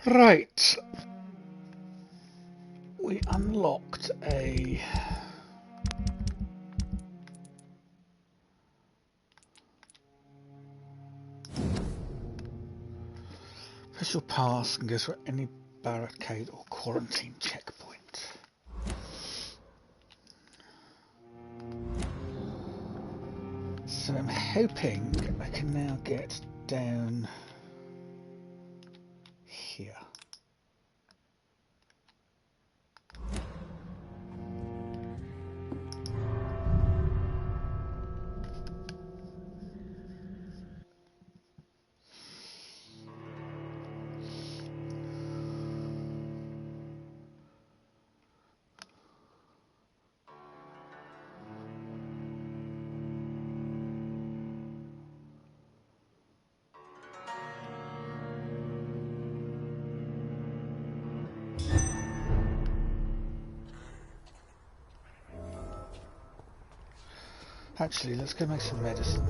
Right, we unlocked a official pass and goes for any barricade or quarantine checkpoint. So I'm hoping I can now get down here. Actually, let's go make some medicine.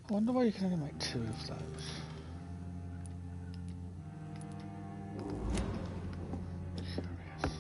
I wonder why you can only make 2 of those. Curious.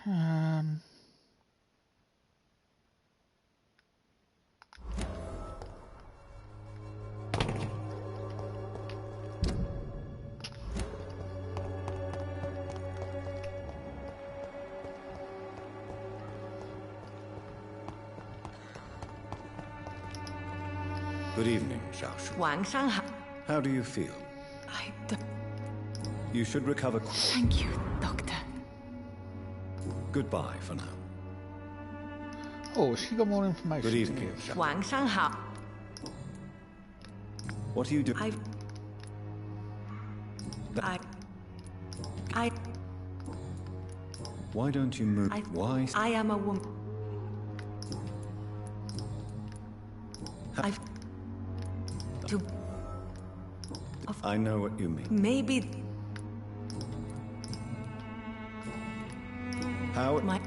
Um, Good evening, Xiaoshu. 晚上好。 How do you feel? You should recover. Thank you, Doctor. Goodbye for now. oh, she got more information. Good to evening, give. Xiaoshu. 晚上好。 What are you doing? Why don't you move? Why? I am a woman. I know what you mean. Maybe How? my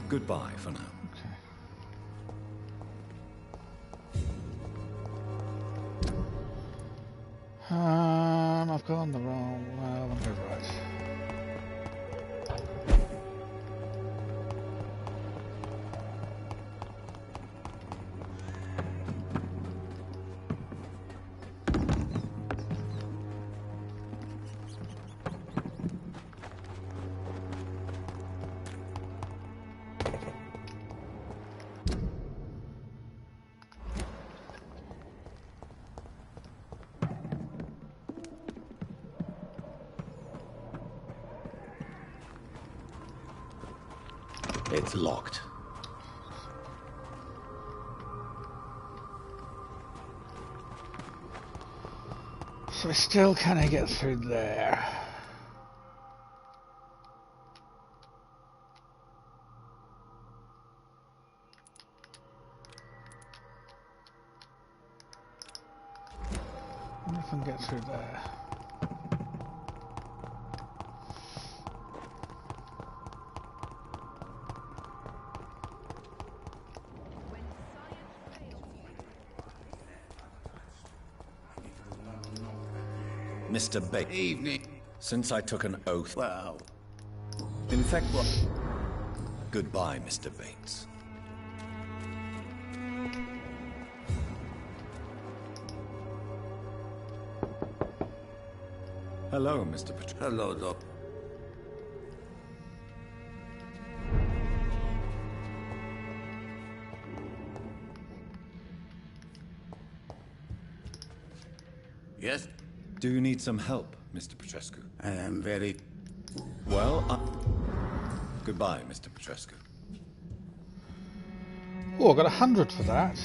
Goodbye for now. Okay. I've gone the wrong. Well, I'm going right. It's locked. So still can I get through there? I wonder if I can get through there. Mr. Bates. Evening. Since I took an oath... Well, In fact, what... Goodbye, Mr. Bates. Hello, Mr. hello, Doc. Yes, Do you need some help, Mr. Petrescu? I am very... Well, Goodbye, Mr. Petrescu. Oh, I got 100 for that.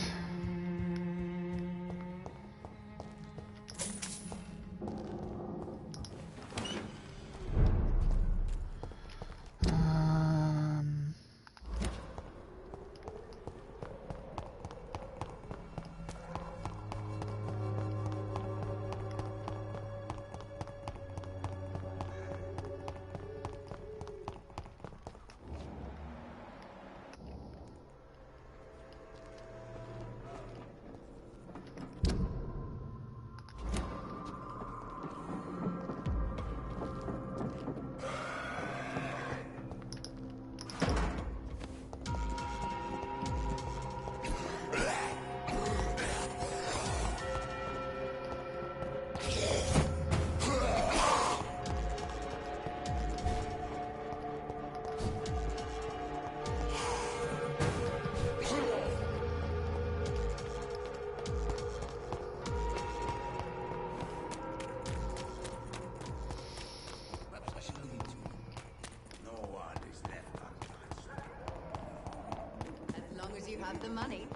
Have the money.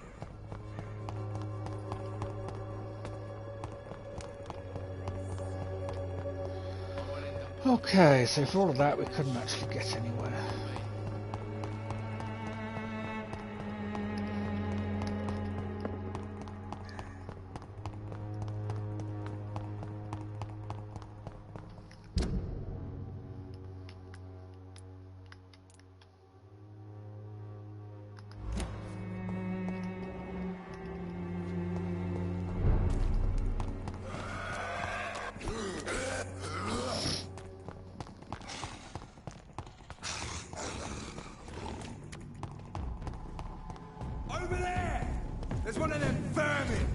Okay, so for all of that we couldn't actually get anywhere. Over there! There's one of them vermin!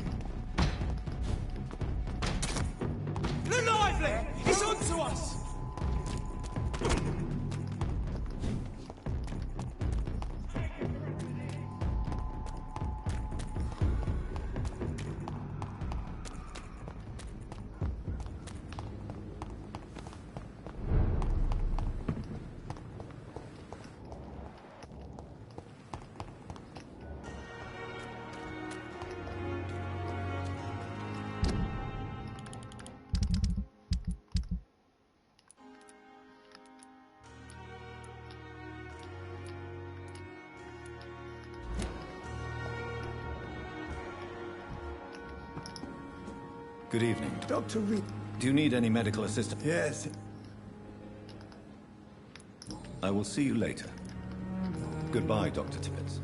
Look lively! It's onto us! Good evening. Dr. Reed. Do you need any medical assistance? Yes. I will see you later. Goodbye, Dr. Tibbets.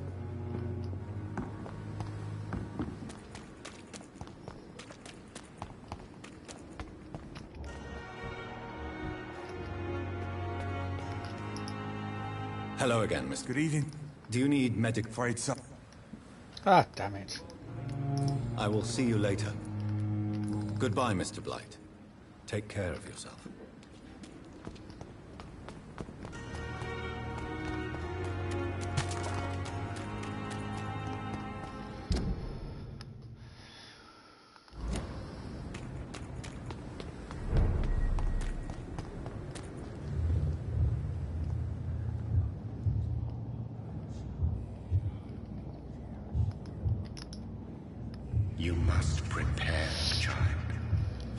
Hello again, Mr. Good evening. Do you need medic... Afraid so. Ah, damn it. I will see you later. Goodbye, Mr. Blight. Take care of yourself. You must prepare, child.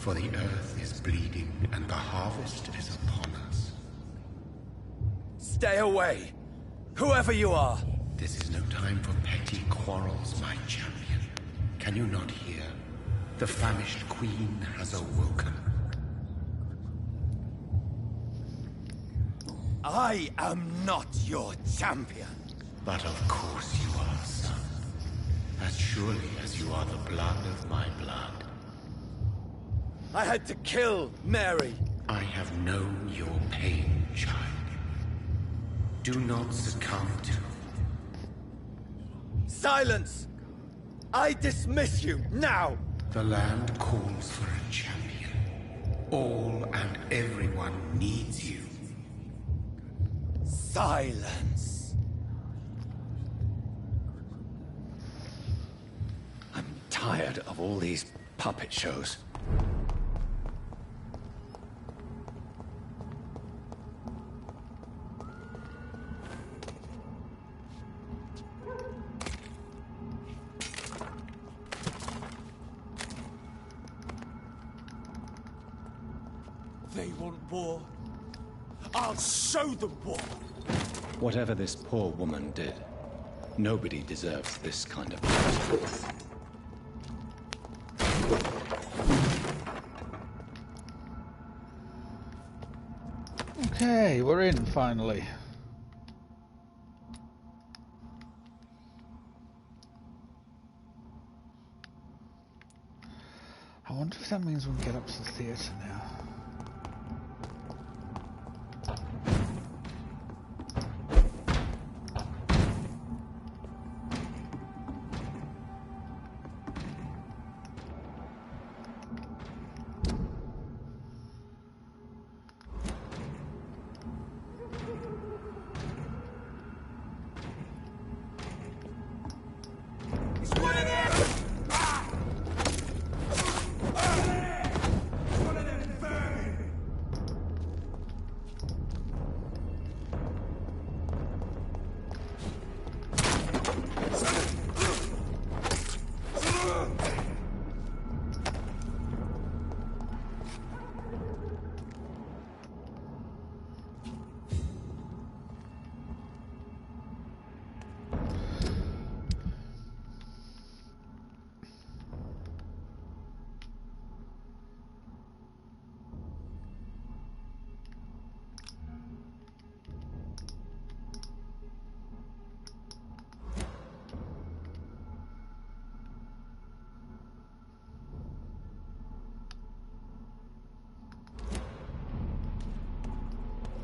For the earth is bleeding and the harvest is upon us. Stay away! Whoever you are! This is no time for petty quarrels, my champion. Can you not hear? The famished queen has awoken. I am not your champion. But of course you are, son. As surely as you are the blood of my blood. I had to kill Mary. I have known your pain, child. Do not succumb to... Silence! I dismiss you, now! The land calls for a champion. All and everyone needs you. Silence. I'm tired of all these puppet shows. They want war. I'll show them war. Whatever this poor woman did, nobody deserves this kind of punishment. Okay, we're in finally. I wonder if that means we can get up to the theatre now.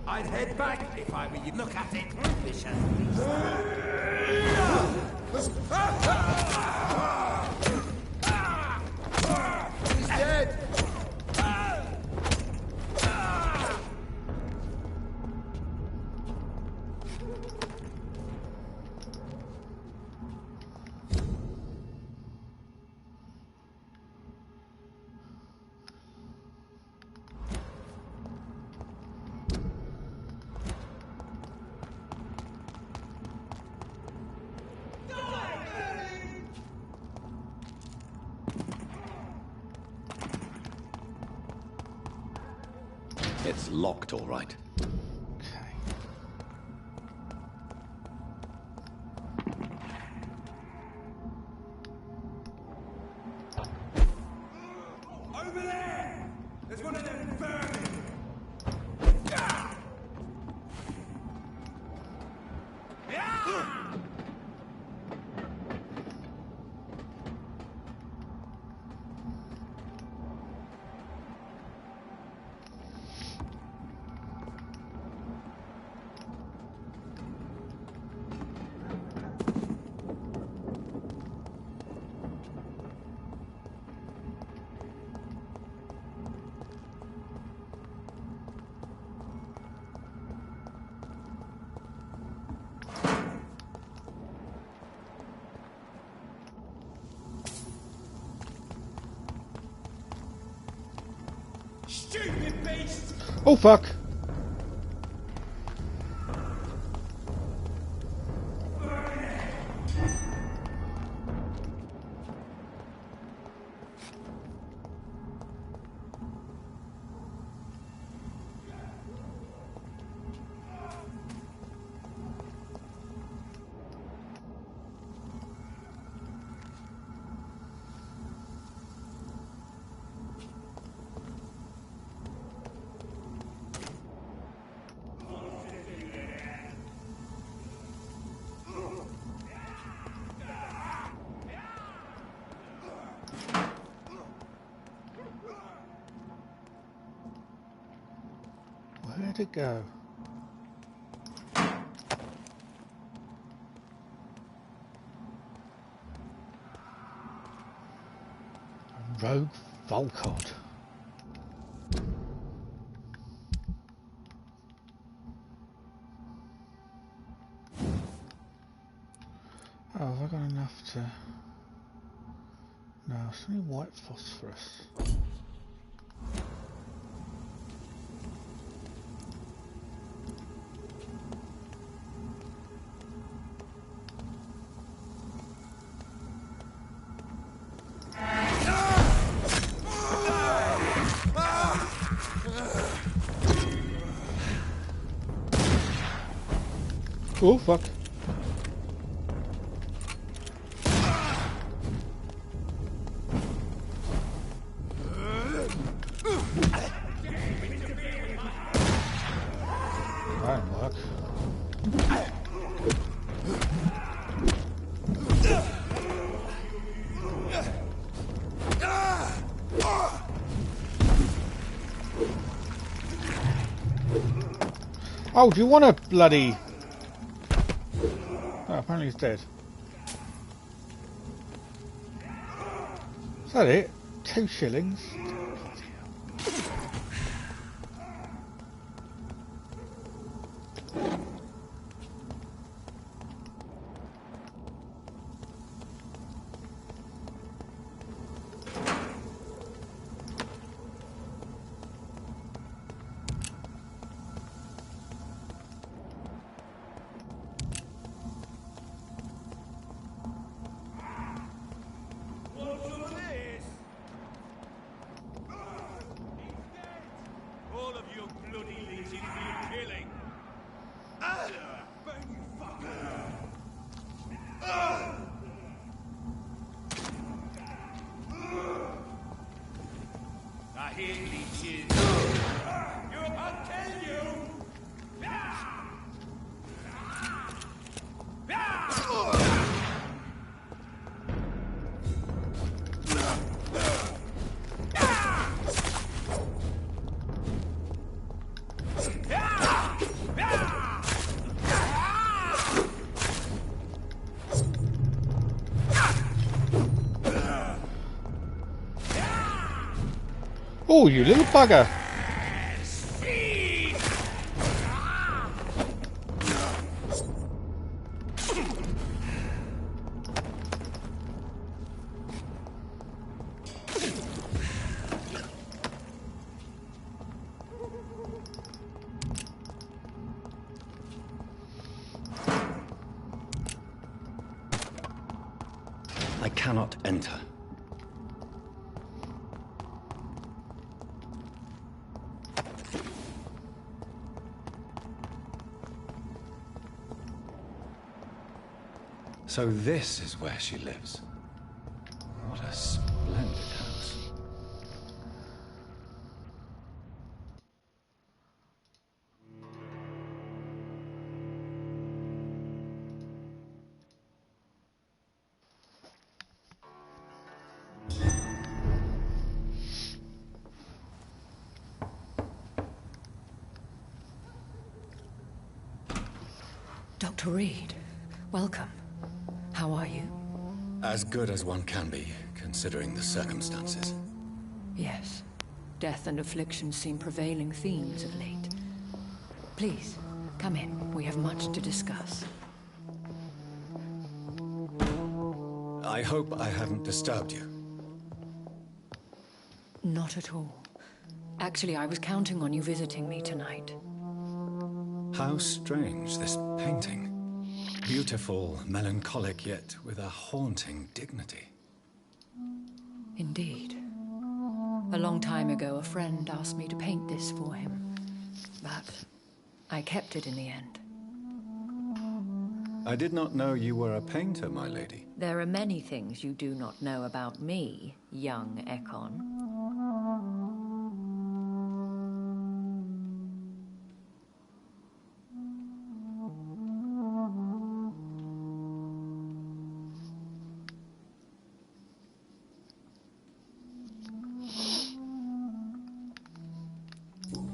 I'd head back if I were you. Look at it. He's dead. It's locked, all right. Okay. Over there! There's one of them vermin! Stupid beast! Oh fuck! Where'd it go? Rogue Volcod. Oh, have I got enough to... No, it's only white phosphorus. Oh, fuck. That didn't work. Oh, do you want a bloody... Oh, apparently he's dead. Is that it? 2 shillings? Want some of this? All of you bloody legions you're killing. Bang you fucker! I hear leeches. You're about to tell you! Oh, you little bugger! I cannot enter. So this is where she lives. What a splendid house. Dr. Reed, welcome. How are you? As good as one can be, considering the circumstances. Yes. Death and affliction seem prevailing themes of late. Please, come in. We have much to discuss. I hope I haven't disturbed you. Not at all. Actually, I was counting on you visiting me tonight. How strange, this painting. Beautiful, melancholic, yet with a haunting dignity. Indeed. A long time ago, a friend asked me to paint this for him. But I kept it in the end. I did not know you were a painter, my lady. There are many things you do not know about me, young Ekon.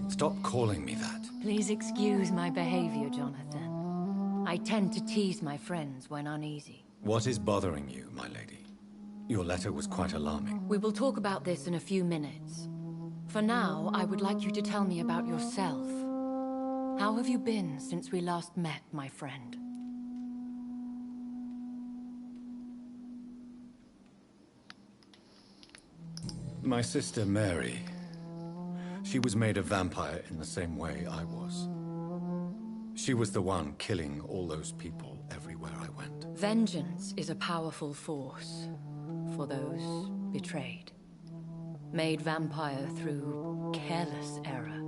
Stop calling me that. Please excuse my behavior, Jonathan. I tend to tease my friends when uneasy. What is bothering you, my lady? Your letter was quite alarming. We will talk about this in a few minutes. For now, I would like you to tell me about yourself. How have you been since we last met, my friend? My sister Mary. She was made a vampire in the same way I was. She was the one killing all those people everywhere I went. Vengeance is a powerful force for those betrayed. Made vampire through careless error.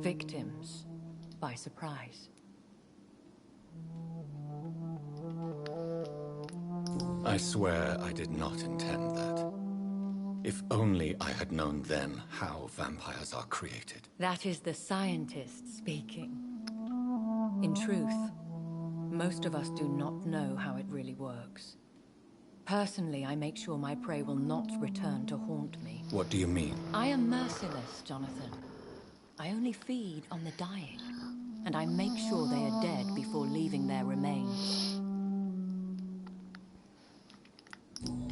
Victims by surprise. I swear I did not intend that. If only I had known then how vampires are created. That is the scientist speaking. In truth, most of us do not know how it really works. Personally, I make sure my prey will not return to haunt me. What do you mean? I am merciless, Jonathan. I only feed on the dying, and I make sure they are dead before leaving their remains.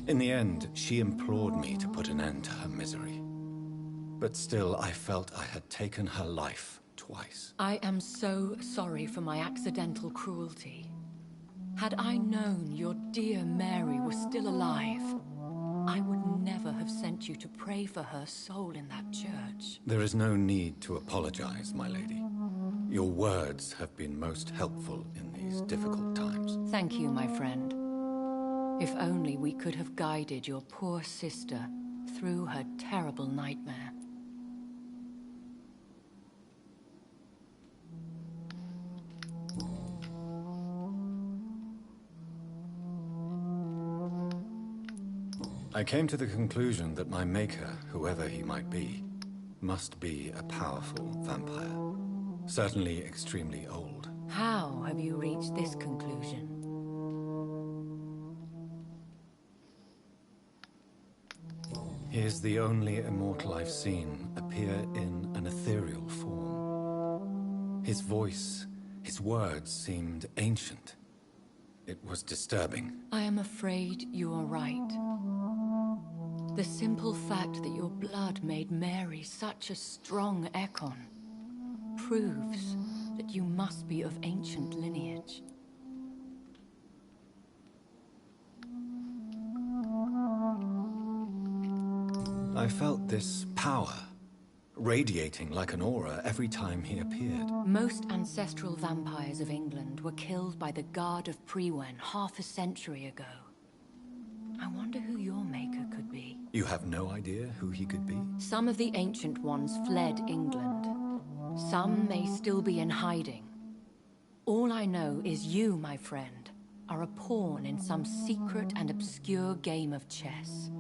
In the end, she implored me to put an end to her misery. But still, I felt I had taken her life twice. I am so sorry for my accidental cruelty. Had I known your dear Mary was still alive, I would never have sent you to pray for her soul in that church. There is no need to apologize, my lady. Your words have been most helpful in these difficult times. Thank you, my friend. If only we could have guided your poor sister through her terrible nightmare. I came to the conclusion that my maker, whoever he might be, must be a powerful vampire. Certainly extremely old. How have you reached this conclusion? He is the only immortal I've seen appear in an ethereal form. His voice, his words seemed ancient. It was disturbing. I am afraid you are right. The simple fact that your blood made Mary such a strong Ekon proves that you must be of ancient lineage. I felt this power, radiating like an aura every time he appeared. Most ancestral vampires of England were killed by the Guard of Priwen half a century ago. I wonder who your maker could be. You have no idea who he could be? Some of the ancient ones fled England. Some may still be in hiding. All I know is you, my friend, are a pawn in some secret and obscure game of chess.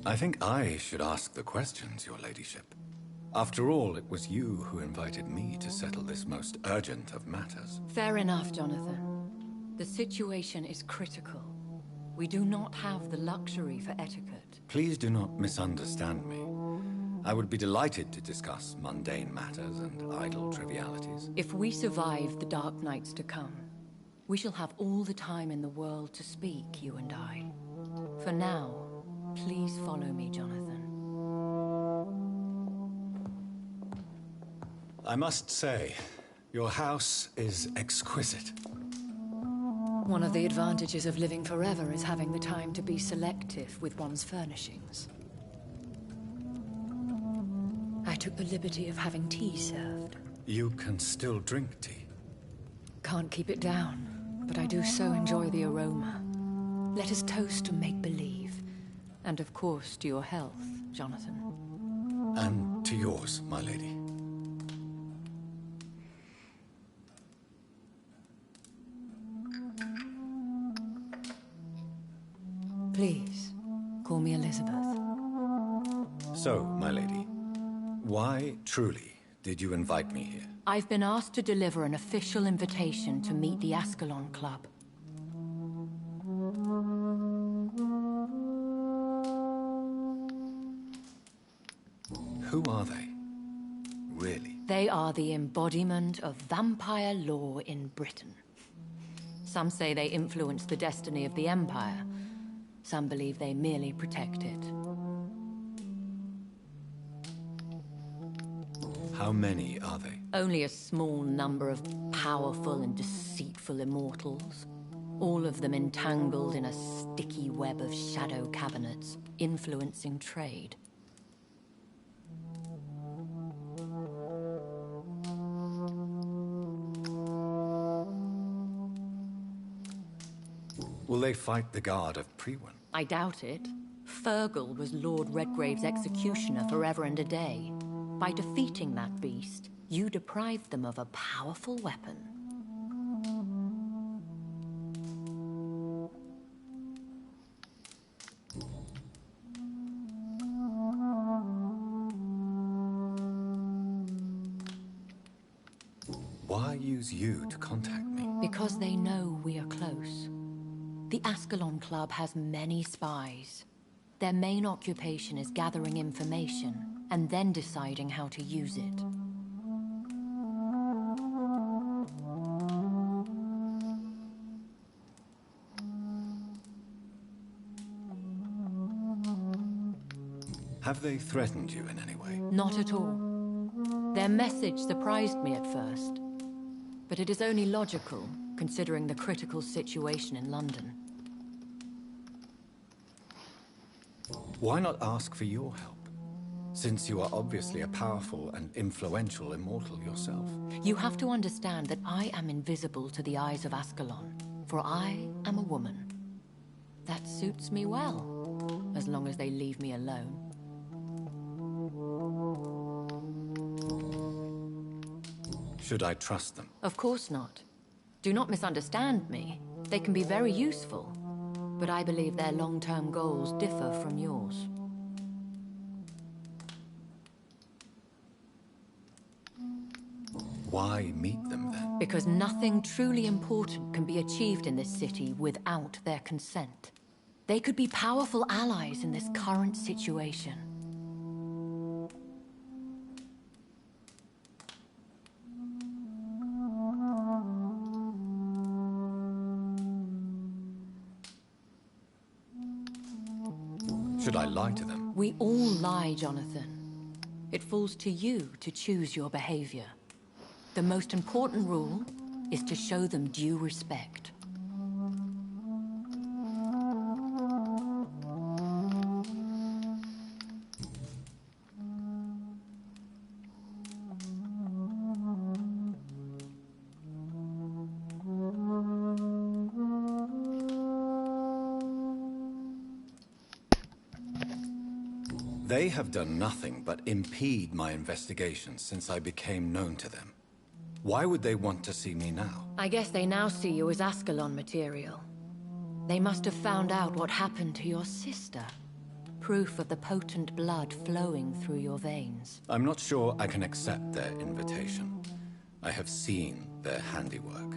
I think I should ask the questions, your ladyship. After all, it was you who invited me to settle this most urgent of matters. Fair enough, Jonathan. The situation is critical. We do not have the luxury for etiquette. Please do not misunderstand me. I would be delighted to discuss mundane matters and idle trivialities. If we survive the dark nights to come, we shall have all the time in the world to speak, you and I. For now, please follow me, Jonathan. I must say, your house is exquisite. One of the advantages of living forever is having the time to be selective with one's furnishings. I took the liberty of having tea served. You can still drink tea. Can't keep it down, but I do so enjoy the aroma. Let us toast to make-believe. And of course, to your health, Jonathan. And to yours, my lady. Please, call me Elizabeth. So, my lady, why, truly, did you invite me here? I've been asked to deliver an official invitation to meet the Ascalon Club. Who are they? Really? They are the embodiment of vampire law in Britain. Some say they influence the destiny of the Empire. Some believe they merely protect it. How many are they? Only a small number of powerful and deceitful immortals. All of them entangled in a sticky web of shadow cabinets, influencing trade. Will they fight the guard of Priwen? I doubt it. Fergal was Lord Redgrave's executioner forever and a day. By defeating that beast, you deprived them of a powerful weapon. Why use you to contact me? Because they know we are close. The Ascalon Club has many spies. Their main occupation is gathering information and then deciding how to use it. Have they threatened you in any way? Not at all. Their message surprised me at first, but it is only logical, considering the critical situation in London. Why not ask for your help? Since you are obviously a powerful and influential immortal yourself. You have to understand that I am invisible to the eyes of Ascalon, for I am a woman. That suits me well, as long as they leave me alone. Should I trust them? Of course not. Do not misunderstand me. They can be very useful, but I believe their long-term goals differ from yours. Why meet them then? Because nothing truly important can be achieved in this city without their consent. They could be powerful allies in this current situation. Should I lie to them? We all lie, Jonathan. It falls to you to choose your behavior. The most important rule is to show them due respect. They have done nothing but impede my investigations since I became known to them. Why would they want to see me now? I guess they now see you as Ascalon material. They must have found out what happened to your sister. Proof of the potent blood flowing through your veins. I'm not sure I can accept their invitation. I have seen their handiwork.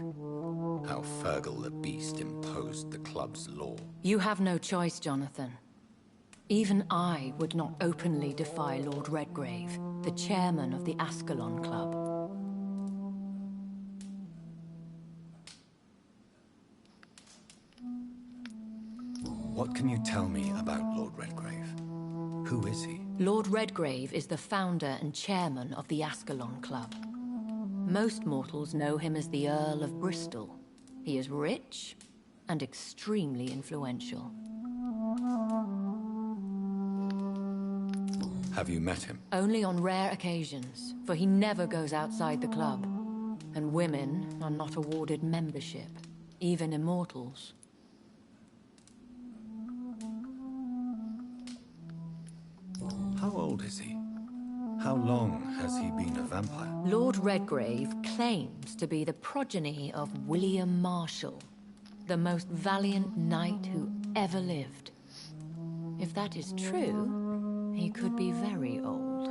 How Fergal the Beast imposed the club's law. You have no choice, Jonathan. Even I would not openly defy Lord Redgrave, the chairman of the Ascalon Club. What can you tell me about Lord Redgrave? Who is he? Lord Redgrave is the founder and chairman of the Ascalon Club. Most mortals know him as the Earl of Bristol. He is rich and extremely influential. Have you met him? Only on rare occasions, for he never goes outside the club. And women are not awarded membership, even immortals. How old is he? How long has he been a vampire? Lord Redgrave claims to be the progeny of William Marshall, the most valiant knight who ever lived. If that is true, he could be very old.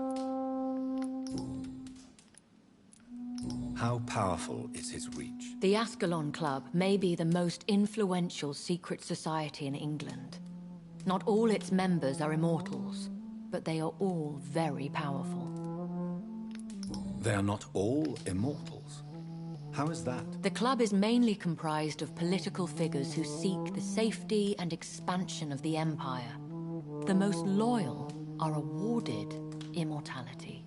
How powerful is his reach? The Ascalon Club may be the most influential secret society in England. Not all its members are immortals, but they are all very powerful. They are not all immortals. How is that? The club is mainly comprised of political figures who seek the safety and expansion of the Empire. The most loyal are awarded immortality.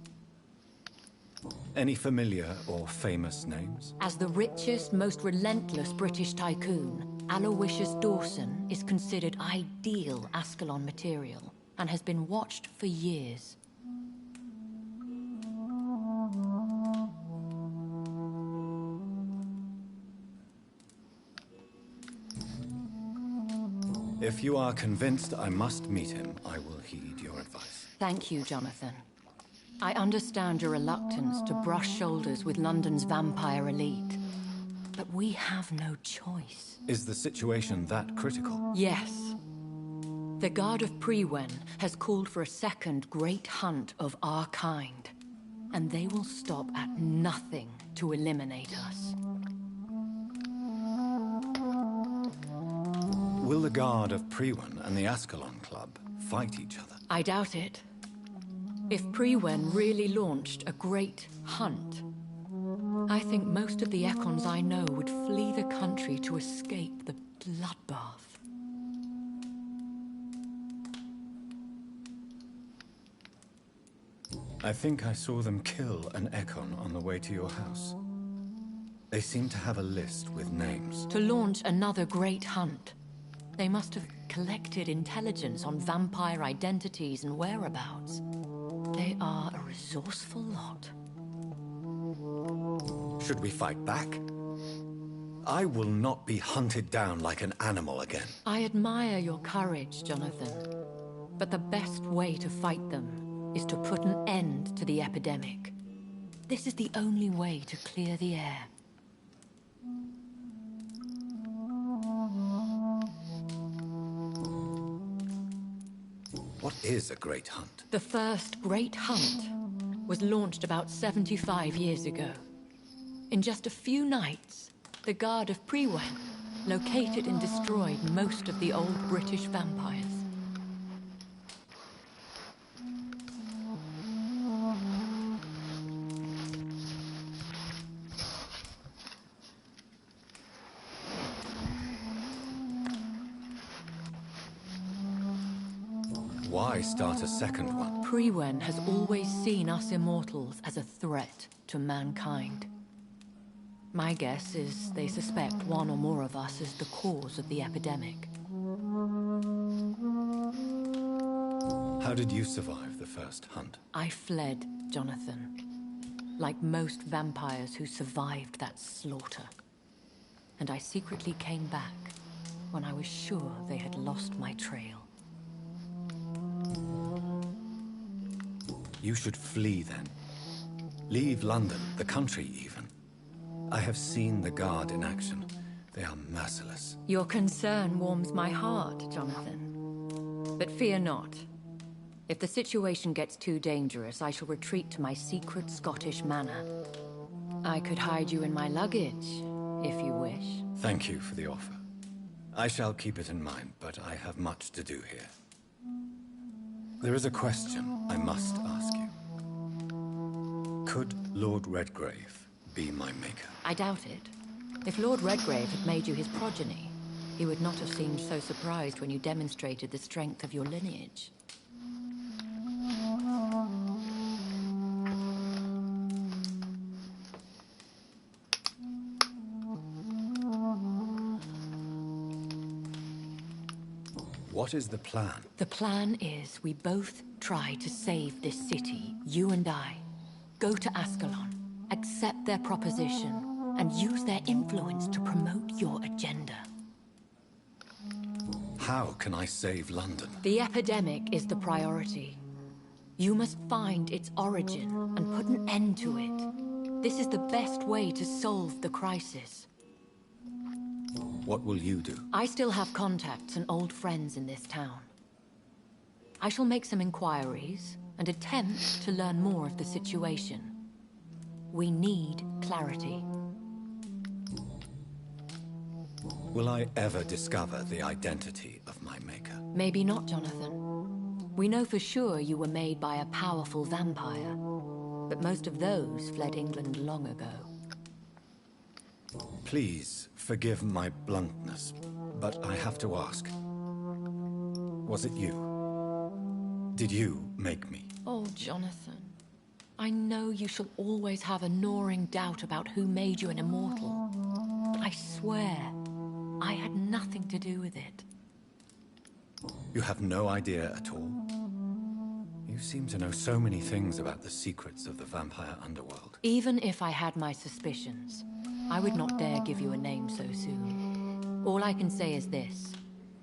Any familiar or famous names? As the richest, most relentless British tycoon, Aloysius Dawson is considered ideal Ascalon material and has been watched for years. If you are convinced I must meet him, I will heed your advice. Thank you, Jonathan. I understand your reluctance to brush shoulders with London's vampire elite, but we have no choice. Is the situation that critical? Yes. The Guard of Prewen has called for a second great hunt of our kind, and they will stop at nothing to eliminate us. Will the Guard of Prewen and the Ascalon Club fight each other? I doubt it. If Prewen really launched a great hunt, I think most of the Ekons I know would flee the country to escape the bloodbath. I think I saw them kill an Ekon on the way to your house. They seem to have a list with names. To launch another great hunt, they must have collected intelligence on vampire identities and whereabouts. They are a resourceful lot. Should we fight back? I will not be hunted down like an animal again. I admire your courage, Jonathan. But the best way to fight them is to put an end to the epidemic. This is the only way to clear the air. What is a great hunt? The first great hunt was launched about 75 years ago. In just a few nights, the Guard of Prewen located and destroyed most of the old British vampires. Why start a second one? Prewen has always seen us immortals as a threat to mankind. My guess is they suspect one or more of us is the cause of the epidemic. How did you survive the first hunt? I fled, Jonathan. Like most vampires who survived that slaughter. And I secretly came back when I was sure they had lost my trail. You should flee then. Leave London, the country even. I have seen the Guard in action. They are merciless. Your concern warms my heart, Jonathan. But fear not. If the situation gets too dangerous, I shall retreat to my secret Scottish manor. I could hide you in my luggage, if you wish. Thank you for the offer. I shall keep it in mind, but I have much to do here. There is a question I must ask you. Could Lord Redgrave be my maker? I doubt it. If Lord Redgrave had made you his progeny, he would not have seemed so surprised when you demonstrated the strength of your lineage. What is the plan? The plan is we both try to save this city, you and I. Go to Ascalon, accept their proposition, and use their influence to promote your agenda. How can I save London? The epidemic is the priority. You must find its origin and put an end to it. This is the best way to solve the crisis. What will you do? I still have contacts and old friends in this town. I shall make some inquiries and attempt to learn more of the situation. We need clarity. Will I ever discover the identity of my maker? Maybe not, Jonathan. We know for sure you were made by a powerful vampire, but most of those fled England long ago. Please forgive my bluntness, but I have to ask. Was it you? Did you make me? Oh, Jonathan. I know you shall always have a gnawing doubt about who made you an immortal. But I swear, I had nothing to do with it. You have no idea at all? You seem to know so many things about the secrets of the vampire underworld. Even if I had my suspicions, I would not dare give you a name so soon. All I can say is this.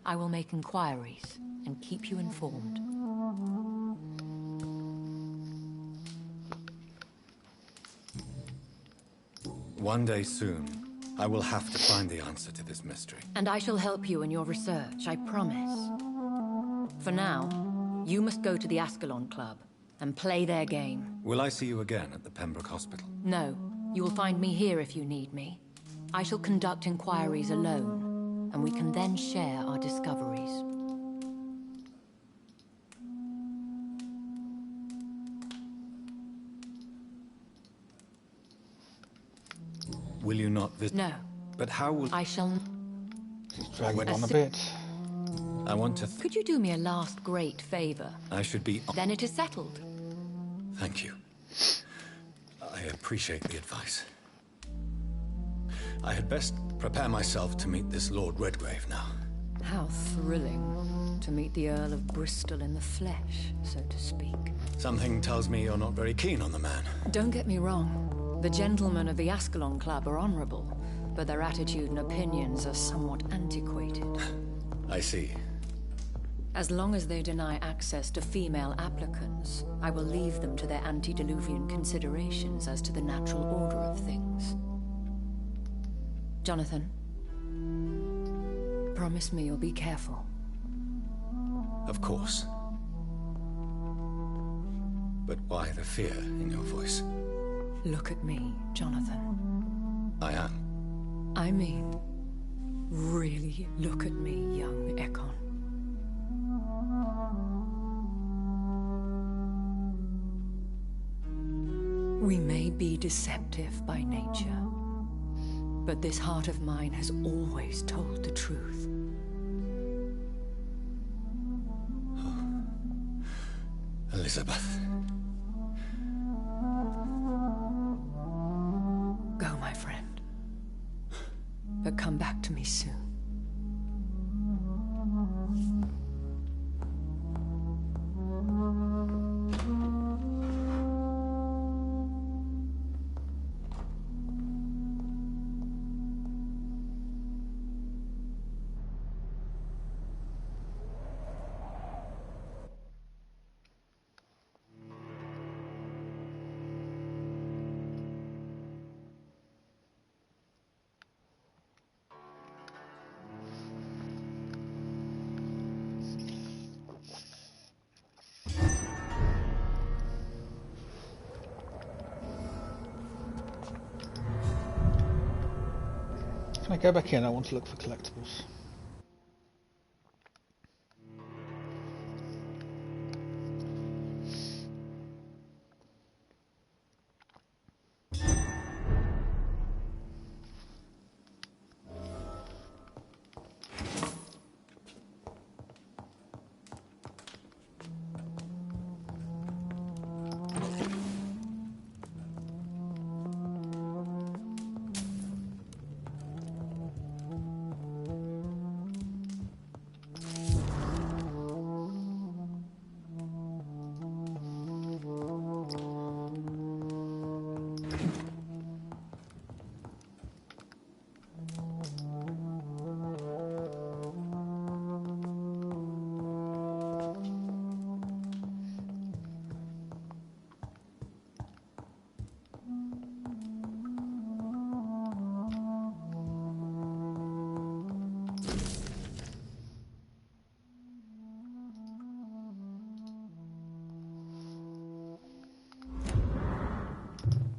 I will make inquiries and keep you informed. One day soon, I will have to find the answer to this mystery. And I shall help you in your research, I promise. For now, you must go to the Ascalon Club and play their game. Will I see you again at the Pembroke Hospital? No, you will find me here if you need me. I shall conduct inquiries alone, and we can then share our discoveries. Will you not visit? No. But how will... I shall... She's dragging on a bit. I want to... Could you do me a last great favor? I should be... Then it is settled. Thank you. I appreciate the advice. I had best prepare myself to meet this Lord Redgrave now. How thrilling to meet the Earl of Bristol in the flesh, so to speak. Something tells me you're not very keen on the man. Don't get me wrong. The gentlemen of the Ascalon Club are honorable, but their attitude and opinions are somewhat antiquated. I see. As long as they deny access to female applicants, I will leave them to their antediluvian considerations as to the natural order of things. Jonathan, promise me you'll be careful. Of course. But why the fear in your voice? Look at me, Jonathan. I am. I mean, really look at me, young Ekon. We may be deceptive by nature, but this heart of mine has always told the truth. Elizabeth. Go, my friend. But come back to me soon. Can I go back in? I want to look for collectibles.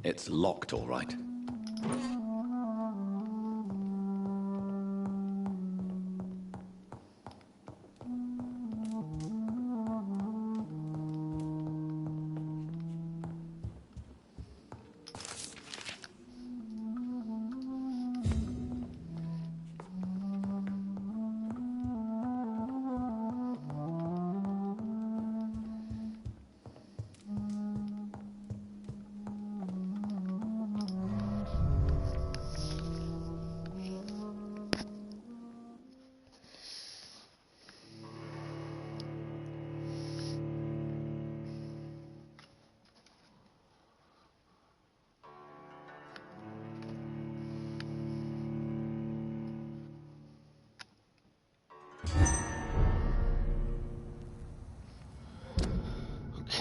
It's locked, all right.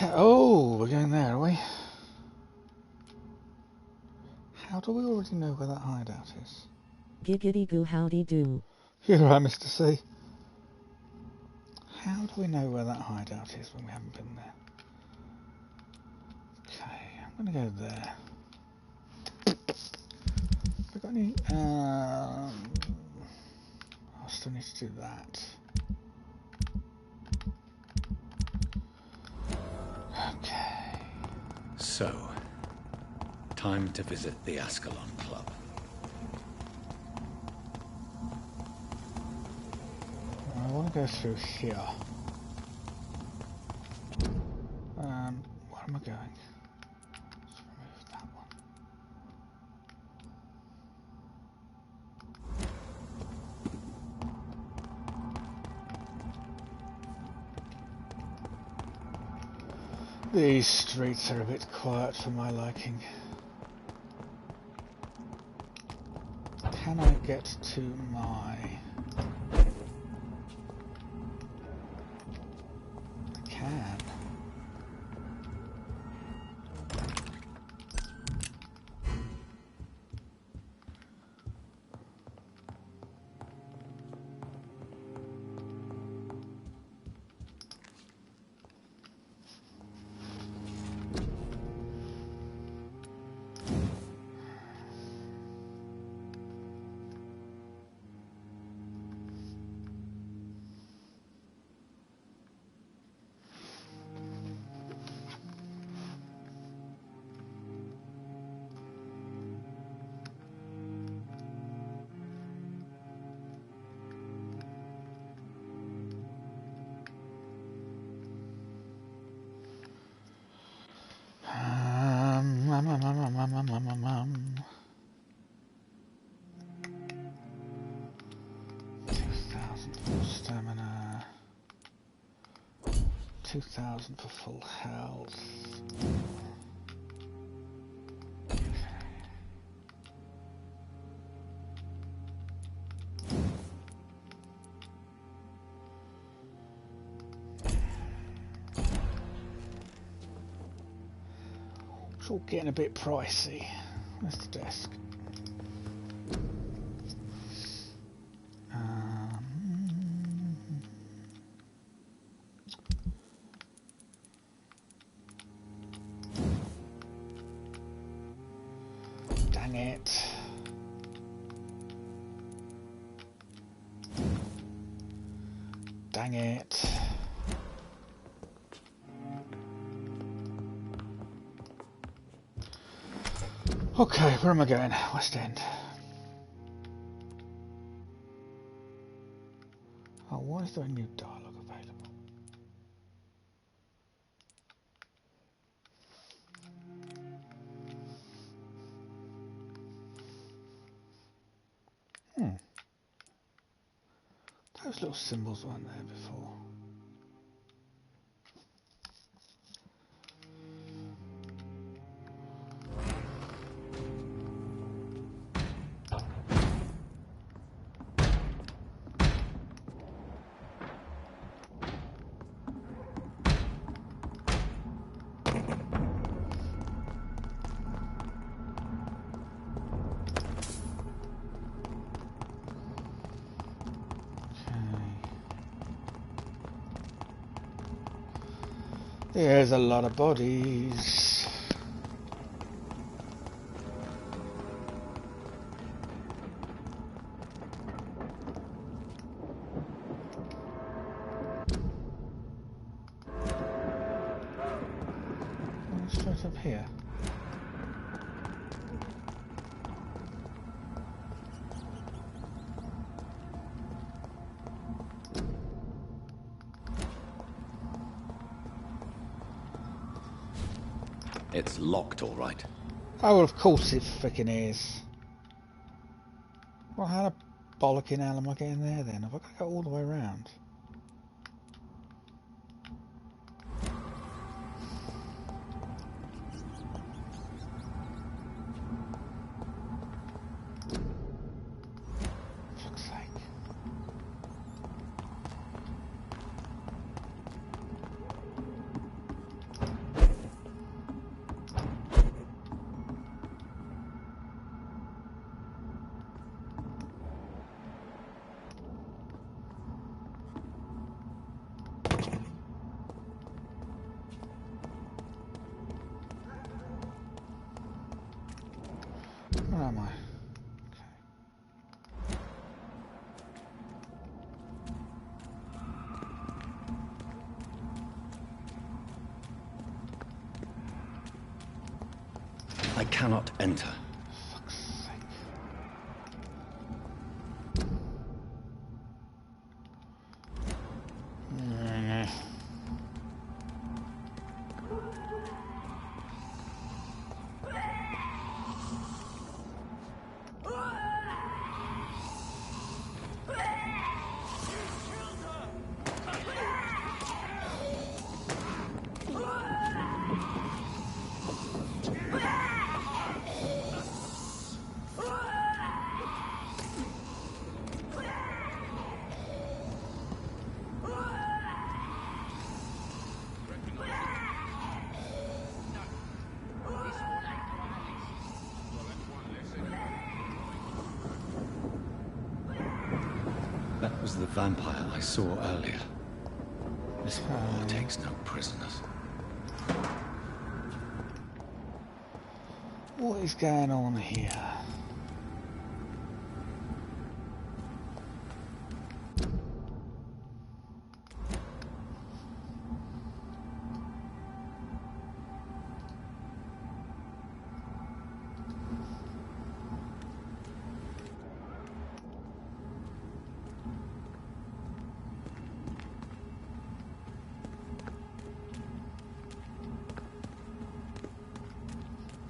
Okay. Oh, we're going there, are we? How do we already know where that hideout is? Giggity goo howdy do. You're right, Mr. C. How do we know where that hideout is when we haven't been there? Okay, I'm gonna go there. Have we got any? I still need to do that. Okay. So, time to visit the Ascalon Club. I want to go through here. Where am I going? Let's remove that one. These streets are a bit quiet for my liking. Can I get to my... I can. Stamina, 2,000 for full health. It's all getting a bit pricey. Where's the desk? Dang it. Dang it. Okay, where am I going? West End. Oh, why is there a new dialogue available? Those little symbols weren't there before. There's a lot of bodies. Straight up here. It's locked, all right. Oh, of course it frickin' is. Well, how the bollocking hell am I getting there then? Have I got to go all the way around? Fuck's sake. Where am I? I cannot enter. Fuck's sake. That was the vampire I saw earlier. This war takes no prisoners. What is going on here?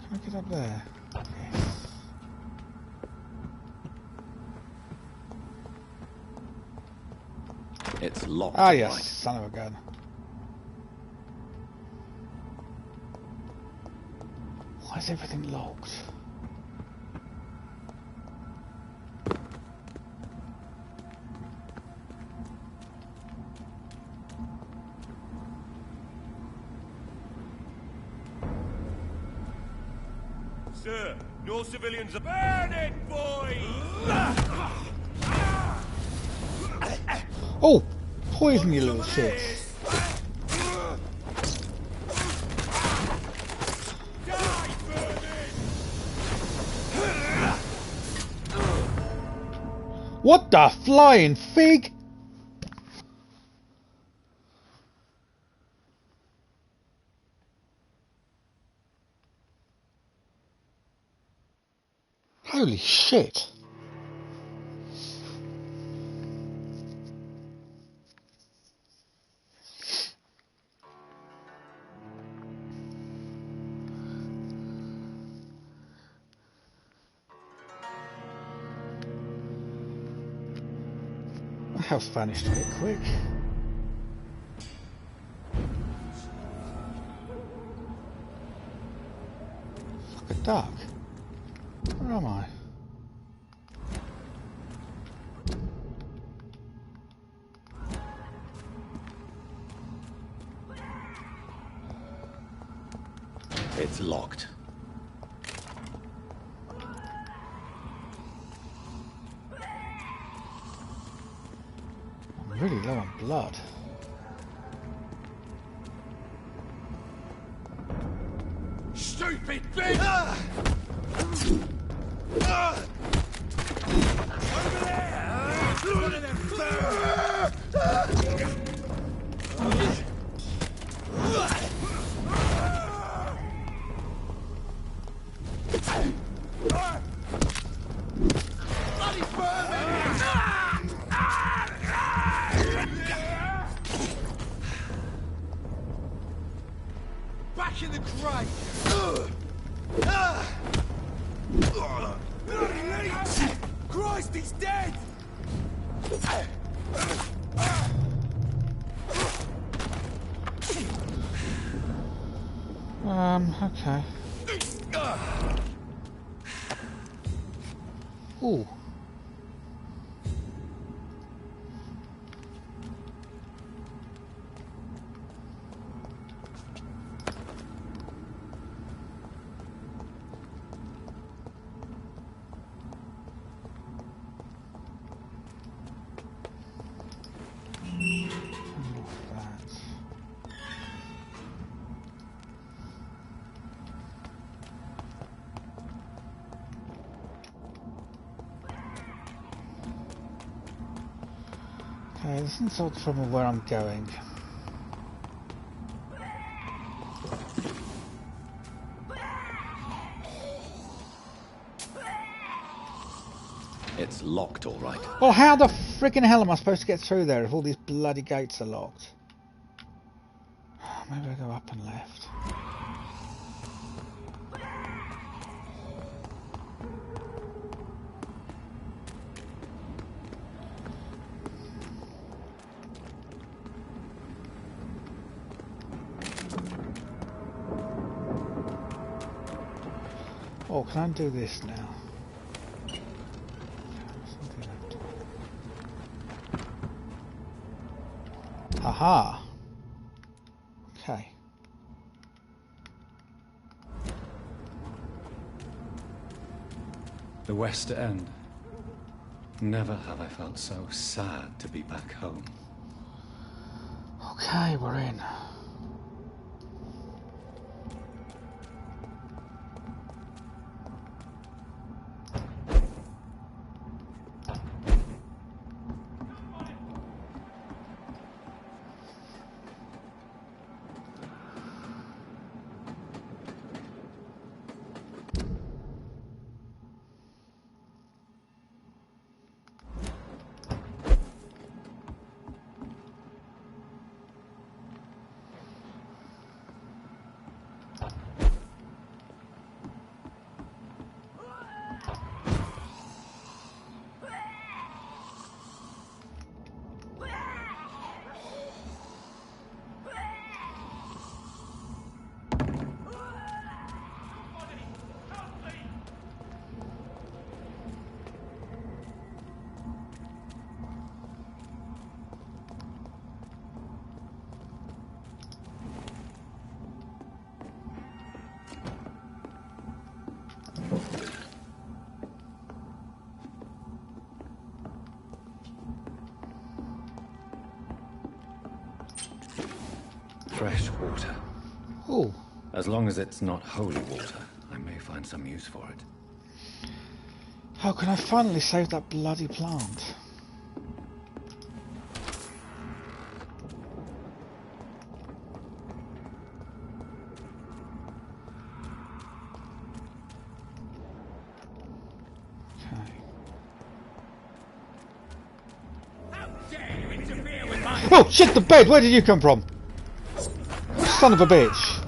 Can I get up there? Yes. It's locked. Ah, yes, Right. son of a gun. Why is everything locked? Sir, no civilians are... Burn it, boys! Oh! Poison, you little shit. What the flying fig? Holy shit. My house vanished a bit quick. Fuck a duck. Where am I? It's locked. I'm really low on blood. Stupid bitch! Over there! One of them bloody back in the grave! Christ, he's dead! Okay. Ooh. Okay, this isn't sort of from where I'm going. It's locked, all right. Well, how the friggin' hell am I supposed to get through there if all these bloody gates are locked? Maybe I go up and left. Oh, can I do this now? Aha! Okay. The West End. Never have I felt so sad to be back home. Okay, we're in. Fresh water. Oh, As long as it's not holy water, I may find some use for it. how can I finally save that bloody plant? Oh shit, the bed! Where did you come from? Son of a bitch.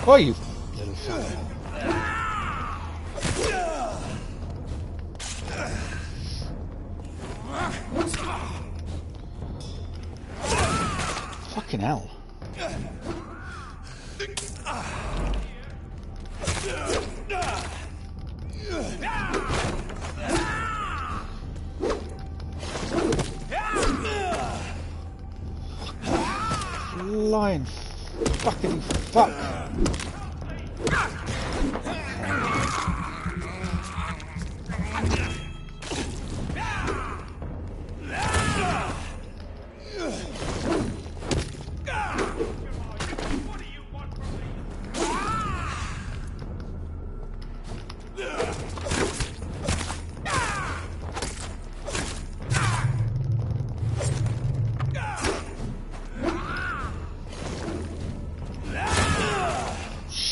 Oh, you little fella. Fucking hell. Flying fuckity fuck.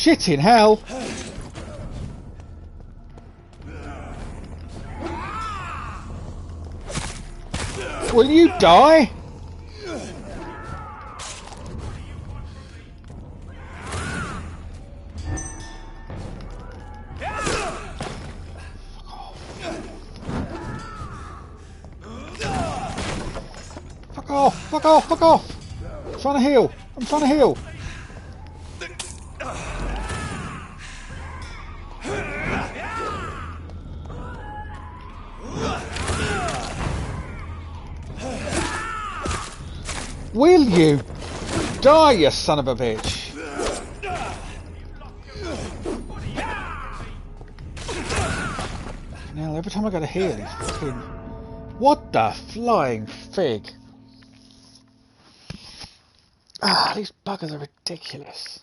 Shit in hell! Will you die? Fuck off! Fuck off! Fuck off! I'm trying to heal! I'm trying to heal! Will you die, you son of a bitch? Now, every time I go to heal, he's fucking... What the flying fig? Ah, these buggers are ridiculous.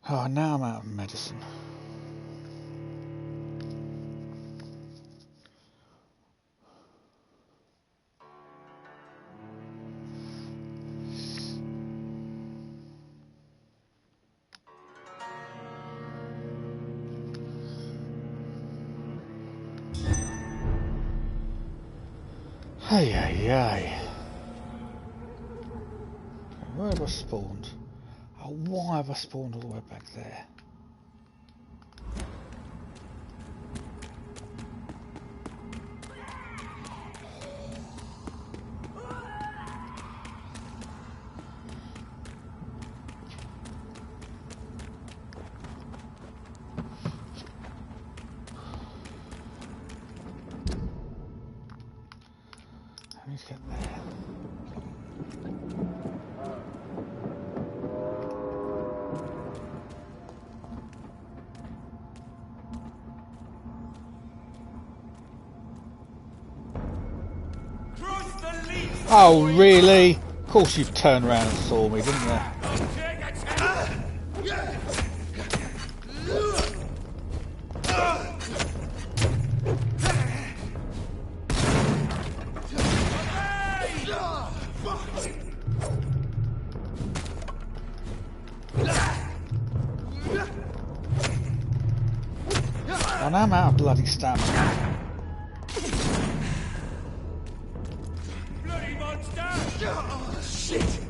Oh, now I'm out of medicine. Hey, hey, hey. Where have I spawned? Oh, why have I spawned all the way back there? I need to get there. Oh, really? Of course you turned around and saw me, didn't you? And I'm out of bloody stamina. Bloody monster! Oh, shit!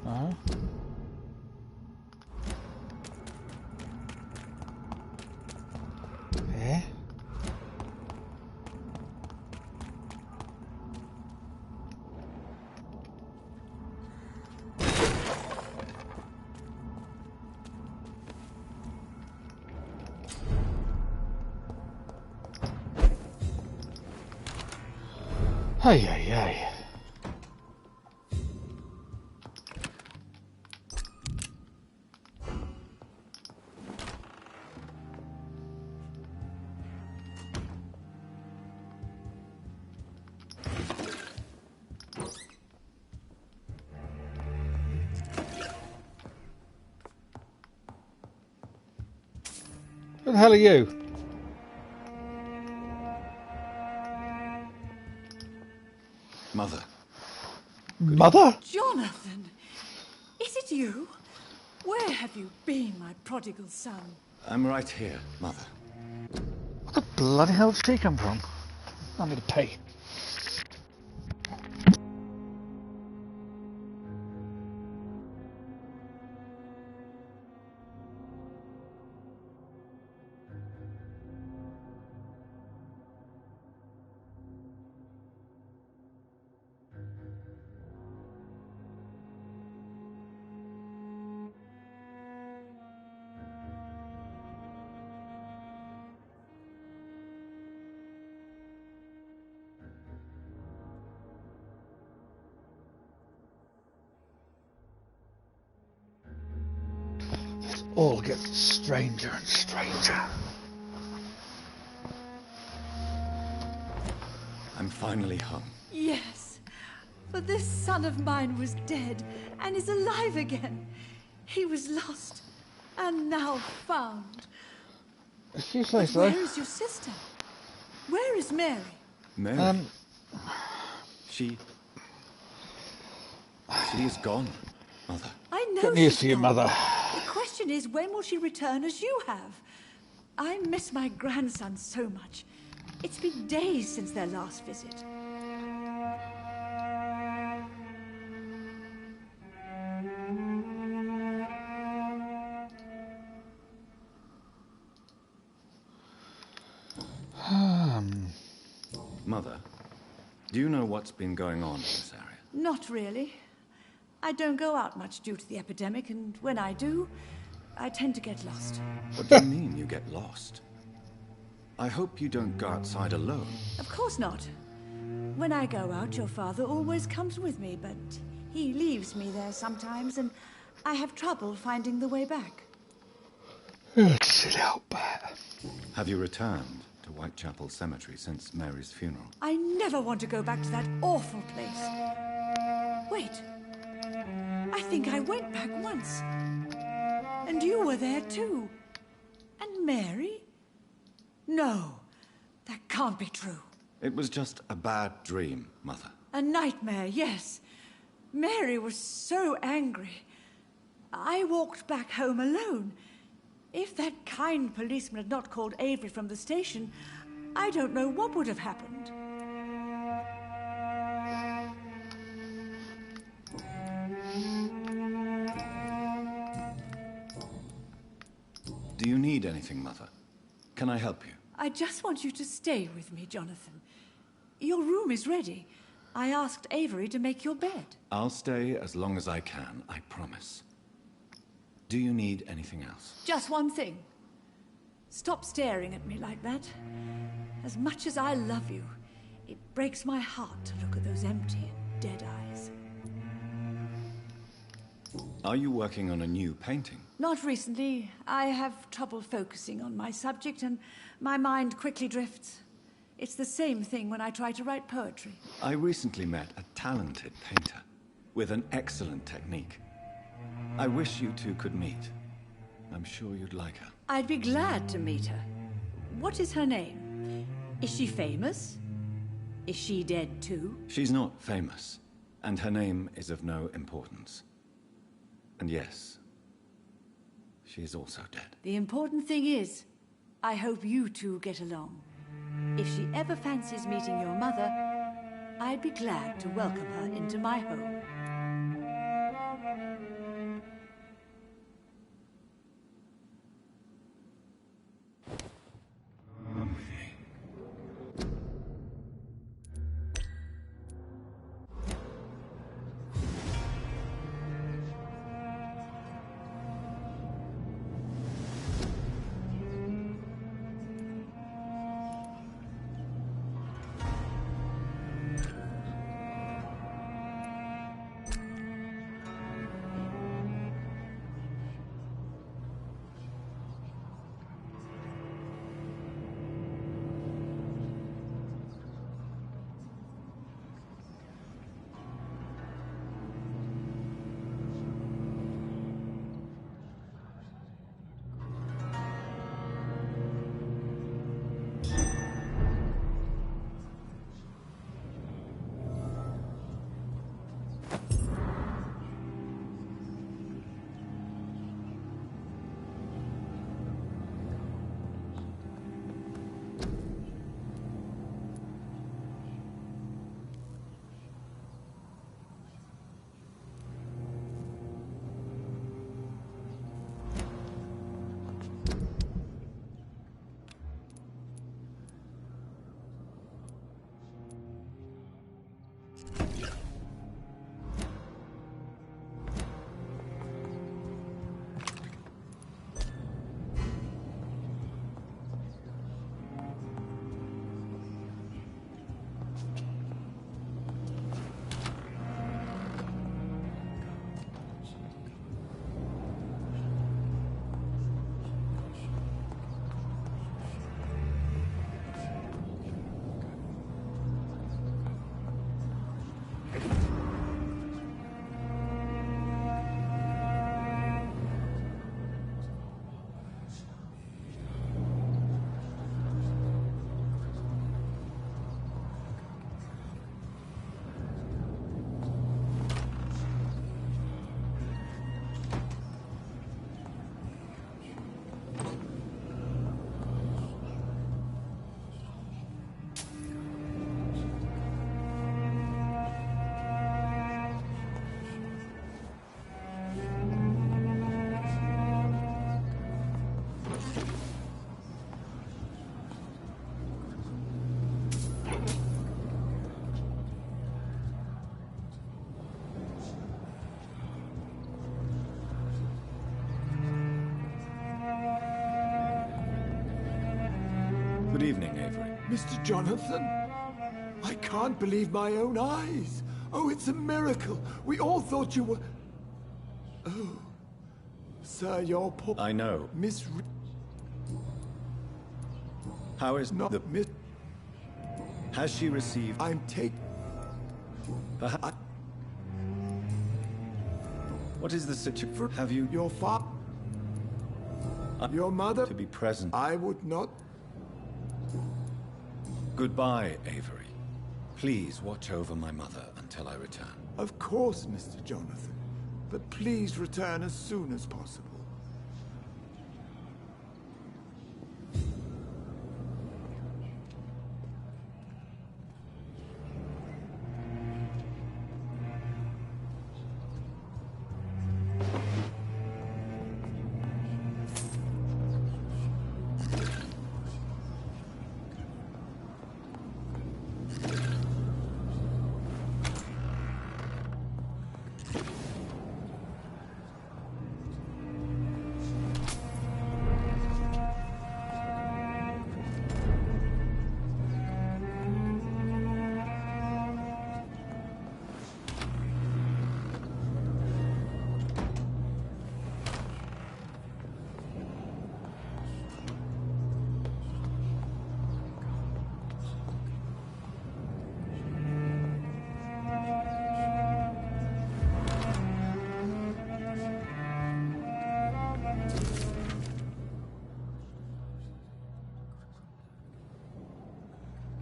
No. Yeah. Hey, hey, hey. Who the hell are you? Mother. Mother? Jonathan! Is it you? Where have you been, my prodigal son? I'm right here, Mother. What the bloody hell did she come from? I need to pee. This all gets stranger and stranger. I'm finally home. Yes, for this son of mine was dead and is alive again. He was lost and now found. If you say But so. where is your sister? Where is Mary? Mary. She is gone, Mother. I know Good news she's for you, gone. Mother. The question is, when will she return as you have? I miss my grandson so much. It's been days since their last visit. Mother, do you know what's been going on in this area? Not really. I don't go out much due to the epidemic, and when I do, I tend to get lost. What do you mean you get lost? I hope you don't go outside alone. Of course not. When I go out, your father always comes with me, but he leaves me there sometimes, and I have trouble finding the way back. Sit out, Bat. Have you returned to Whitechapel Cemetery since Mary's funeral? I never want to go back to that awful place. Wait. I think I went back once. And you were there too. And Mary? No, that can't be true. It was just a bad dream, Mother. A nightmare, yes. Mary was so angry. I walked back home alone. If that kind policeman had not called Avery from the station, I don't know what would have happened. Do you need anything, Mother? Can I help you? I just want you to stay with me, Jonathan. Your room is ready. I asked Avery to make your bed. I'll stay as long as I can, I promise. Do you need anything else? Just one thing. Stop staring at me like that. As much as I love you, it breaks my heart to look at those empty and dead eyes. Are you working on a new painting? Not recently. I have trouble focusing on my subject, and my mind quickly drifts. It's the same thing when I try to write poetry. I recently met a talented painter with an excellent technique. I wish you two could meet. I'm sure you'd like her. I'd be glad to meet her. What is her name? Is she famous? Is she dead too? She's not famous, and her name is of no importance. And yes, she is also dead. The important thing is, I hope you two get along. If she ever fancies meeting your mother, I'd be glad to welcome her into my home. Good evening, Avery. Mr. Jonathan? I can't believe my own eyes. Oh, it's a miracle. We all thought you were... Oh. Sir, your poor... I know. Miss... How is Not the... Miss... Has she received... I'm taking... Perhaps... What is the situation? Have you... Your father... Your mother... To be present. I would not... Goodbye, Avery. Please watch over my mother until I return. Of course, Mr. Jonathan. But please return as soon as possible.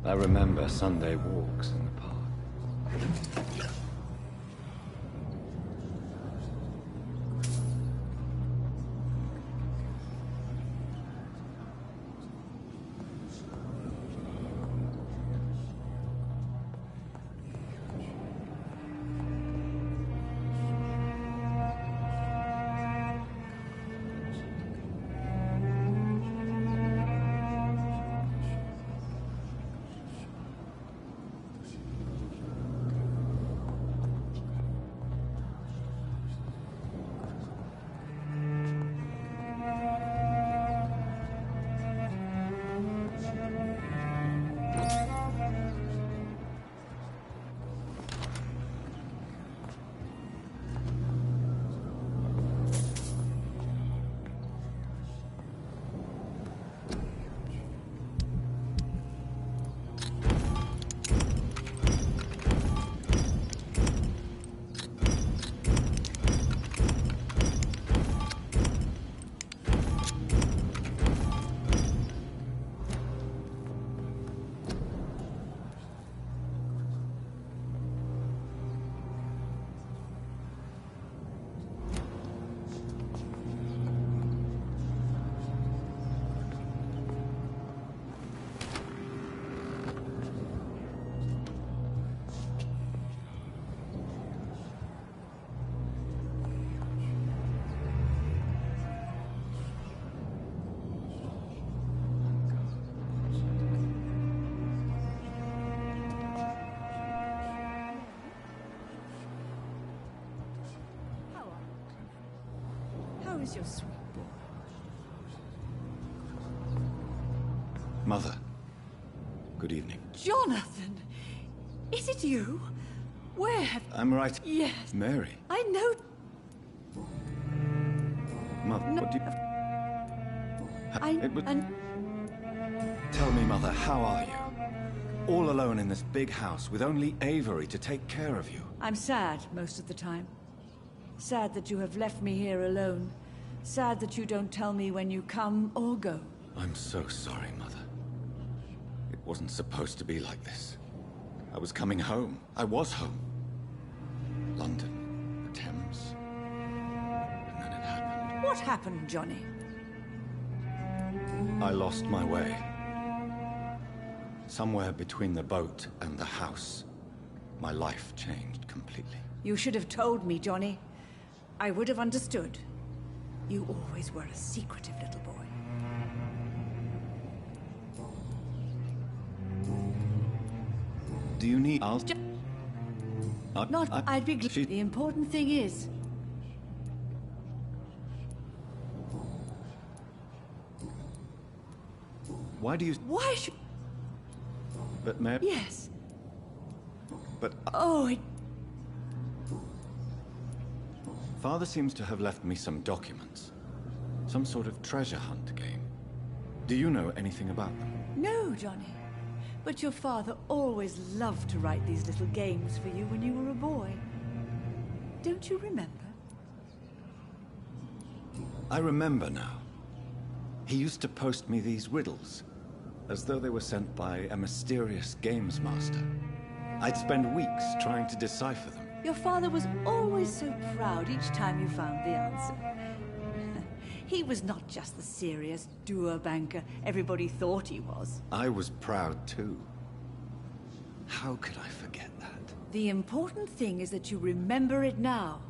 I remember Sunday walks in the park. How is your sweet boy? Mother, good evening. Jonathan! Is it you? Where have... I'm right. Yes. Mary. I know... Mother, No. what do you... It was... And... Tell me, Mother, how are you? All alone in this big house with only Avery to take care of you. I'm sad most of the time. Sad that you have left me here alone. Sad that you don't tell me when you come or go. I'm so sorry, Mother. It wasn't supposed to be like this. I was coming home. I was home. London, the Thames. And then it happened. What happened, Johnny? I lost my way. Somewhere between the boat and the house, my life changed completely. You should have told me, Johnny. I would have understood. You always were a secretive little boy. Do you need... I'd be glad. The important thing is... Why do you... Why should... But Mary... Yes. But... Oh, it... Father seems to have left me some documents. Some sort of treasure hunt game. Do you know anything about them? No, Johnny. But your father always loved to write these little games for you when you were a boy. Don't you remember? I remember now. He used to post me these riddles, as though they were sent by a mysterious games master. I'd spend weeks trying to decipher them. Your father was always so proud each time you found the answer. He was not just the serious doer banker everybody thought he was. I was proud too. How could I forget that? The important thing is that you remember it now.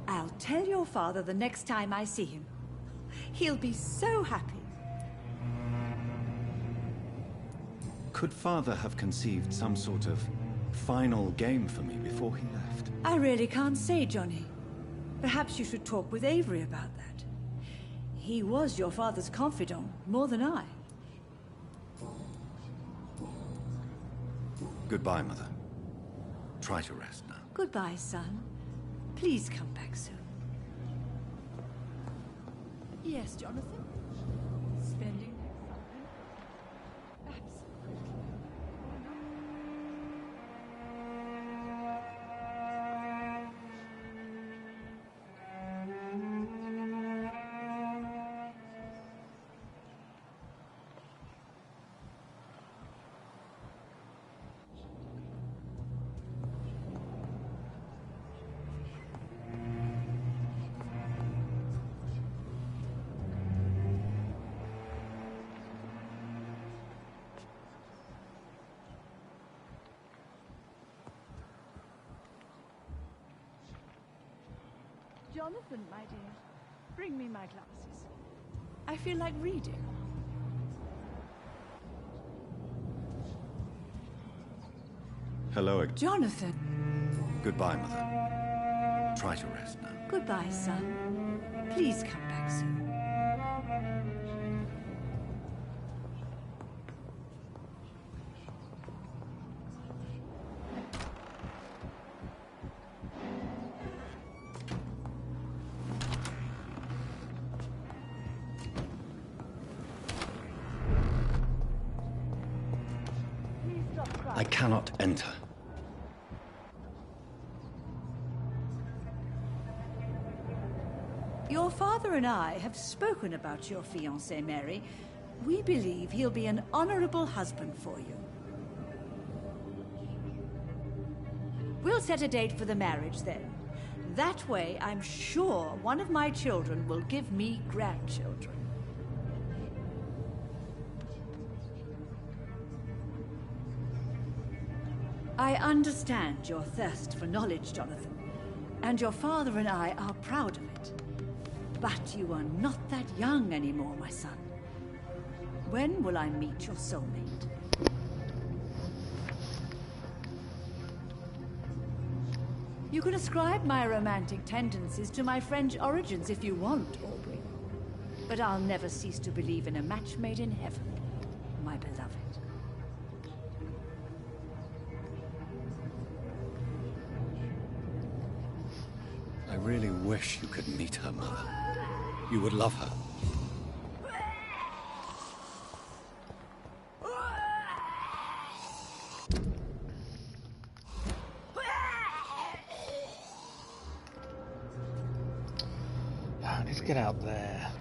I'll tell your father the next time I see him. He'll be so happy. Could Father have conceived some sort of final game for me before he left? I really can't say, Johnny. Perhaps you should talk with Avery about that. He was your father's confidant, more than I. Goodbye, Mother. Try to rest now. Goodbye, son. Please come back soon. Yes, Jonathan? Spending absolutely. Jonathan, my dear, bring me my glasses. I feel like reading. Hello again. Jonathan! Goodbye, Mother. Try to rest now. Goodbye, son. Please come back soon. I cannot enter. Your father and I have spoken about your fiancé, Mary. We believe he'll be an honorable husband for you. We'll set a date for the marriage then. That way, I'm sure one of my children will give me grandchildren. I understand your thirst for knowledge, Jonathan, and your father and I are proud of it. But you are not that young anymore, my son. When will I meet your soulmate? You can ascribe my romantic tendencies to my French origins if you want, Aubrey. But I'll never cease to believe in a match made in heaven, my beloved. I really wish you could meet her, Mother. You would love her. I need to get out there.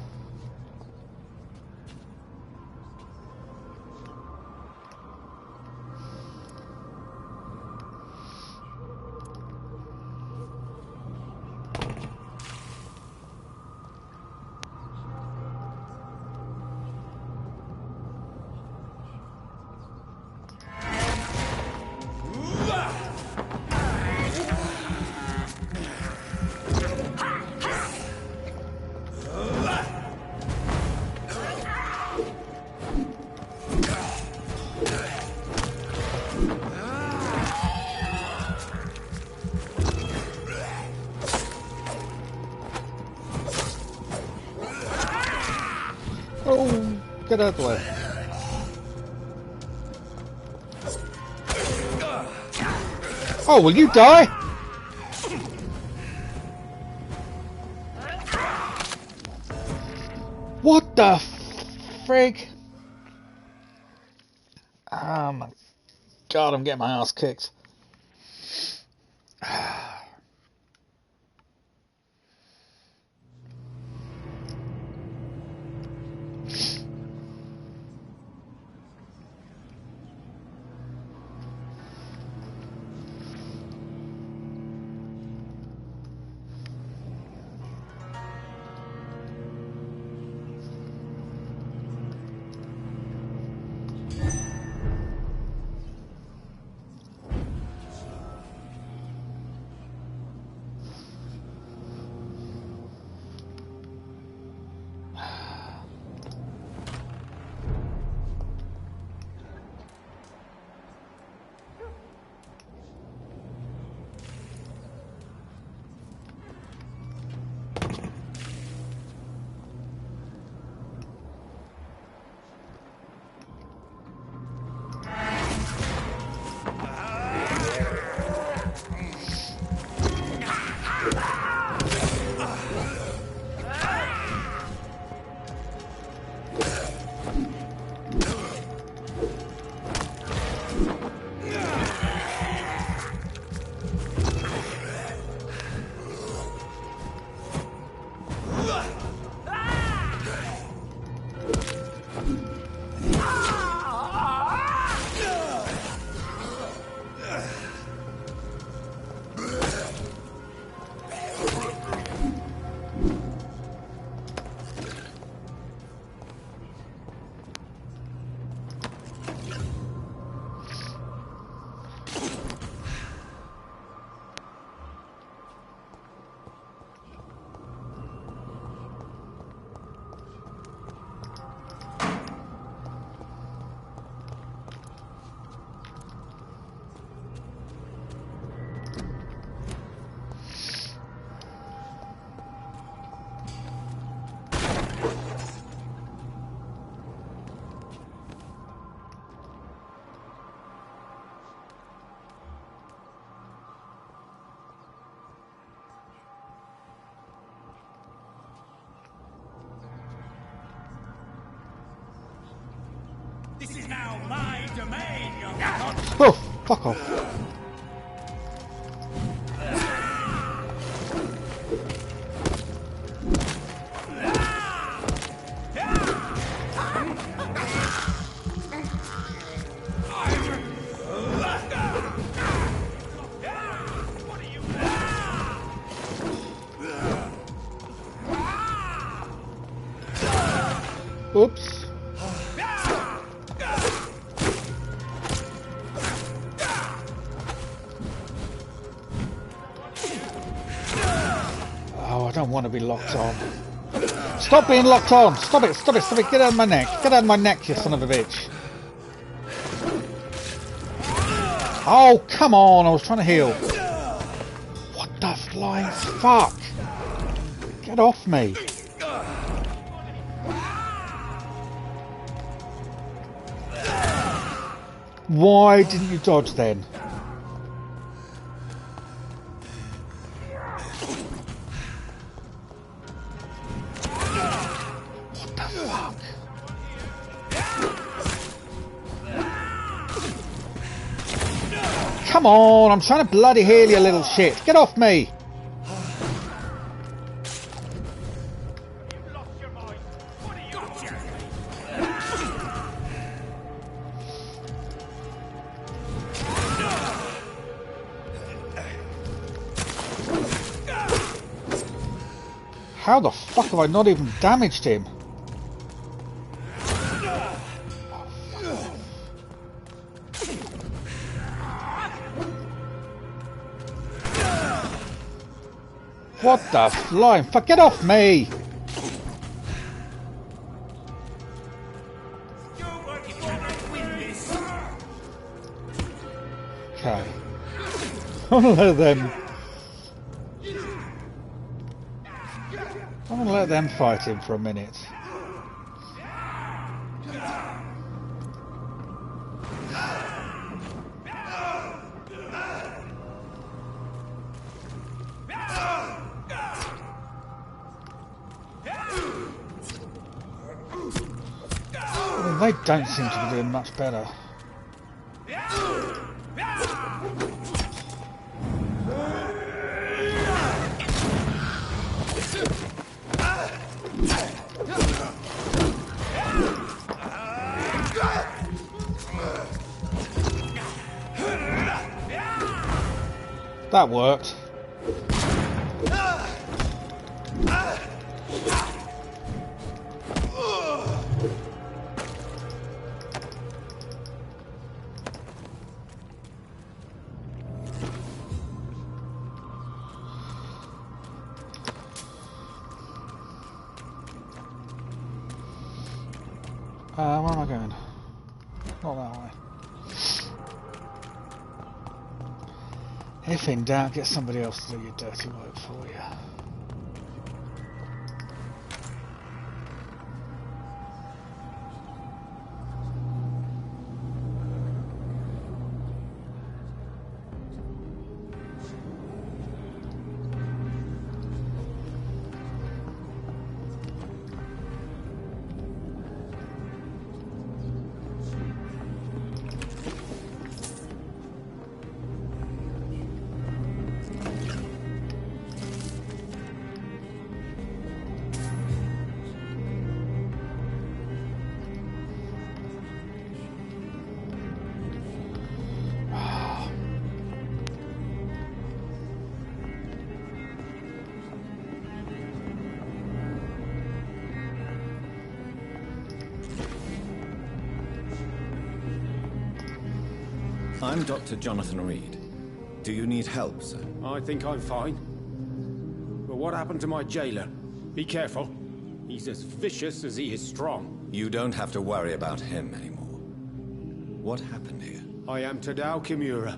Oh, get out of the way. Oh, will you die? What the frig? Oh my god, I'm getting my ass kicked. This is now my domain, young Oh, fuck off. Oops. Oh, I don't want to be locked on. Stop being locked on! Stop it, stop it, stop it! Get out of my neck! Get out of my neck, you son of a bitch! Oh, come on! I was trying to heal. What the flying fuck? Get off me! Why didn't you dodge then? What the fuck? Come on, I'm trying to bloody heal you, little shit. Get off me! How the fuck have I not even damaged him? What the flying fuck? Get off me! Okay. I'm gonna let them. I'm gonna let them fight him for a minute. They don't seem to be doing much better. That worked. Where am I going? Not that way. If in doubt, get somebody else to do your dirty work for you. I'm Dr. Jonathan Reed. Do you need help, sir? I think I'm fine. But what happened to my jailer? Be careful. He's as vicious as he is strong. You don't have to worry about him anymore. What happened here? I am Tadao Kimura.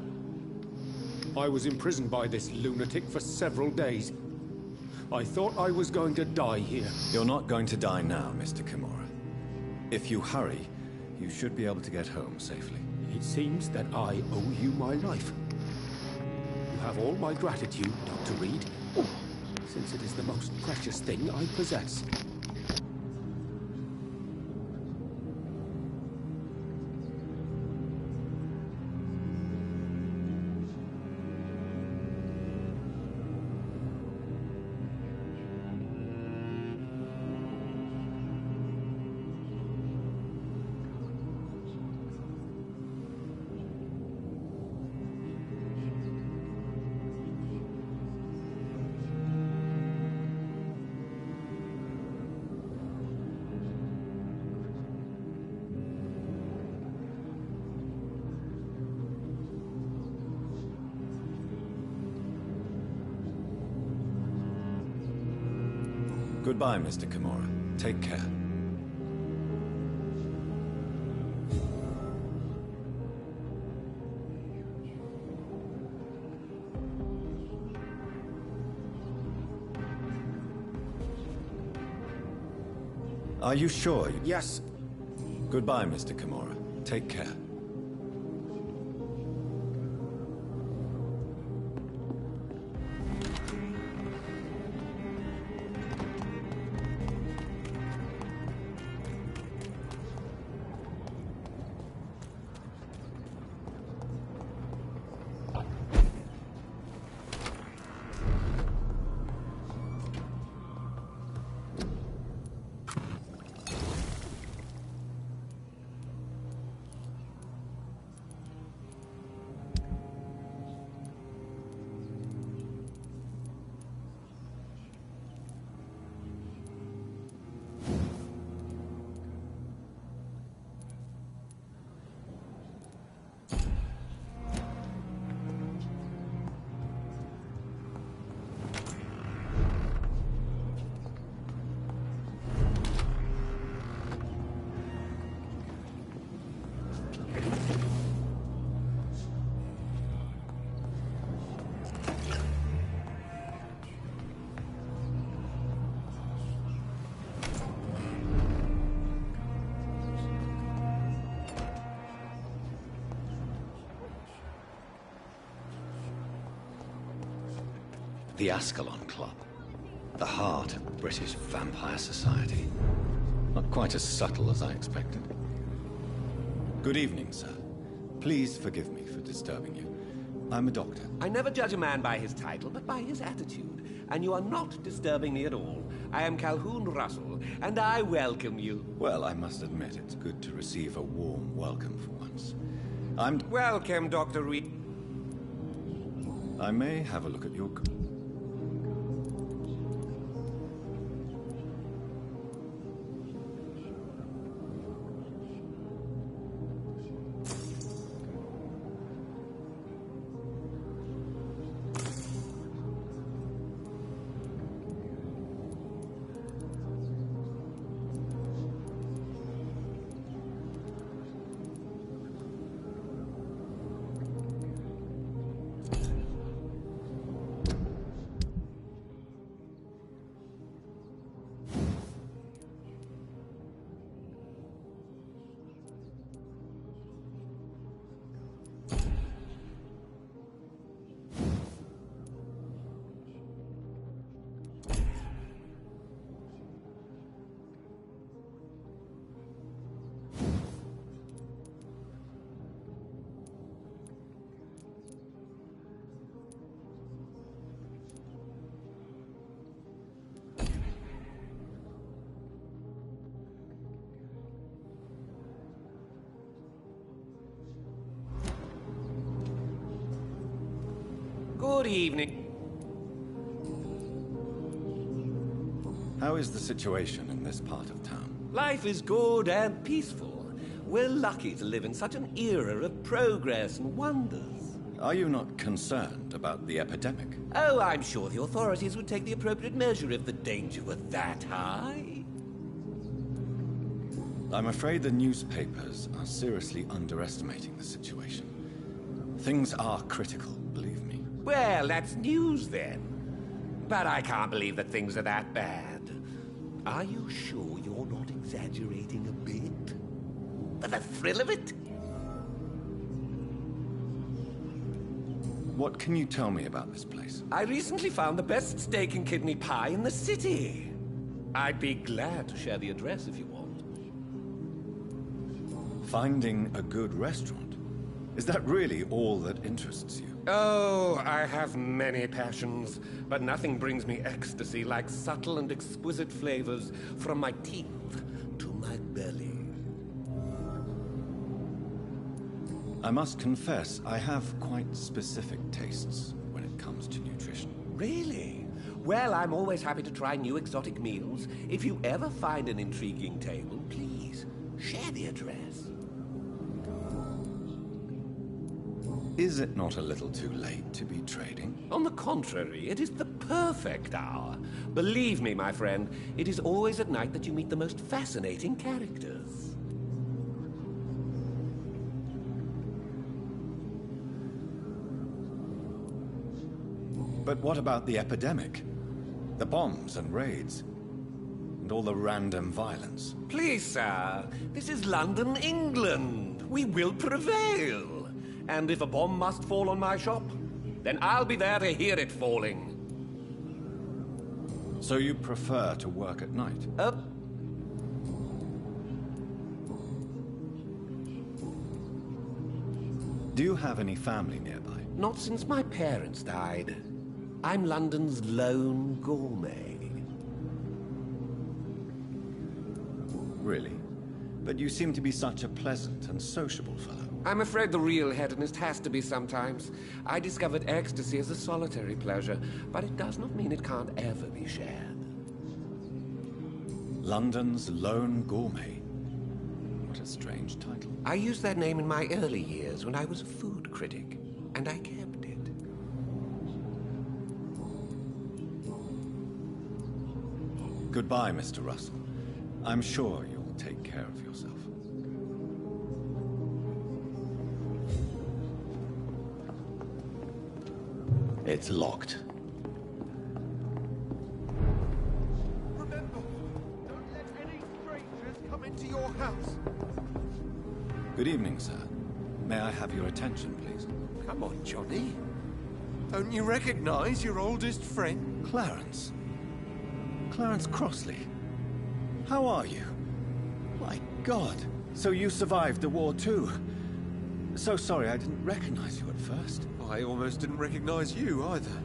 I was imprisoned by this lunatic for several days. I thought I was going to die here. You're not going to die now, Mr. Kimura. If you hurry, you should be able to get home safely. It seems that I owe you my life. You have all my gratitude, Dr. Reed, since it is the most precious thing I possess. Goodbye, Mr. Kimura. Take care. Are you sure? Yes. Goodbye, Mr. Kimura. Take care. The Ascalon Club. The heart of British vampire society. Not quite as subtle as I expected. Good evening, sir. Please forgive me for disturbing you. I'm a doctor. I never judge a man by his title, but by his attitude. And you are not disturbing me at all. I am Calhoun Russell, and I welcome you. Well, I must admit, it's good to receive a warm welcome for once. Welcome, Dr. Reed. I may have a look at your... Good evening. How is the situation in this part of town? Life is good and peaceful. We're lucky to live in such an era of progress and wonders. Are you not concerned about the epidemic? Oh, I'm sure the authorities would take the appropriate measure if the danger were that high. I'm afraid the newspapers are seriously underestimating the situation. Things are critical, believe me. Well, that's news then. But I can't believe that things are that bad. Are you sure you're not exaggerating a bit? For the thrill of it? What can you tell me about this place? I recently found the best steak and kidney pie in the city. I'd be glad to share the address if you want. Finding a good restaurant? Is that really all that interests you? Oh, I have many passions, but nothing brings me ecstasy like subtle and exquisite flavors from my teeth to my belly. I must confess, I have quite specific tastes when it comes to nutrition. Really? Well, I'm always happy to try new exotic meals. If you ever find an intriguing table, please share the address. Is it not a little too late to be trading? On the contrary, it is the perfect hour. Believe me, my friend, it is always at night that you meet the most fascinating characters. But what about the epidemic? The bombs and raids? And all the random violence? Please, sir, this is London, England. We will prevail. And if a bomb must fall on my shop, then I'll be there to hear it falling. So you prefer to work at night? Do you have any family nearby? Not since my parents died. I'm London's lone gourmet. Really? But you seem to be such a pleasant and sociable fellow. I'm afraid the real hedonist has to be sometimes. I discovered ecstasy as a solitary pleasure, but it does not mean it can't ever be shared. London's lone gourmet. What a strange title. I used that name in my early years when I was a food critic, and I kept it. Goodbye, Mr. Russell. I'm sure you'll take care of yourself. It's locked. Remember, don't let any strangers come into your house. Good evening, sir. May I have your attention, please? Come on, Johnny. Don't you recognize your oldest friend? Clarence. Clarence Crossley. How are you? My God. So you survived the war too? So sorry I didn't recognize you at first. I almost didn't recognize you either.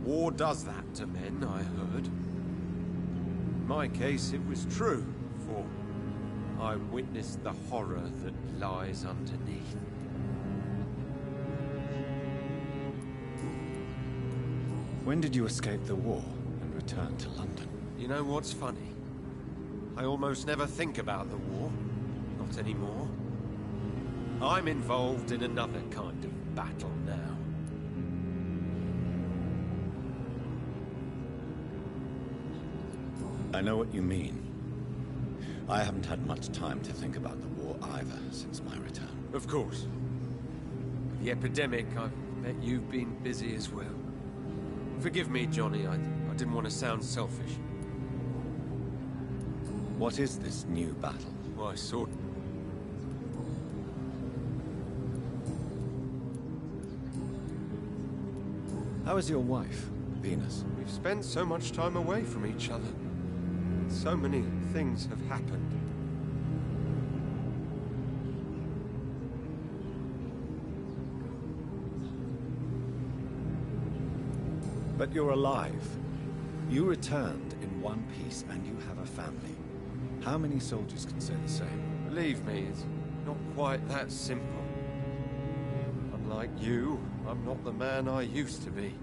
War does that to men, I heard. In my case, it was true, for I witnessed the horror that lies underneath. When did you escape the war and return to London? You know what's funny? I almost never think about the war. Not anymore. I'm involved in another kind of battle now. I know what you mean. I haven't had much time to think about the war either since my return. Of course. The epidemic, I bet you've been busy as well. Forgive me, Johnny, I didn't want to sound selfish. What is this new battle? Why, sort of. How is your wife, Venus? We've spent so much time away from each other. So many things have happened. But you're alive. You returned in one piece and you have a family. How many soldiers can say the same? Believe me, it's not quite that simple. Unlike you, I'm not the man I used to be.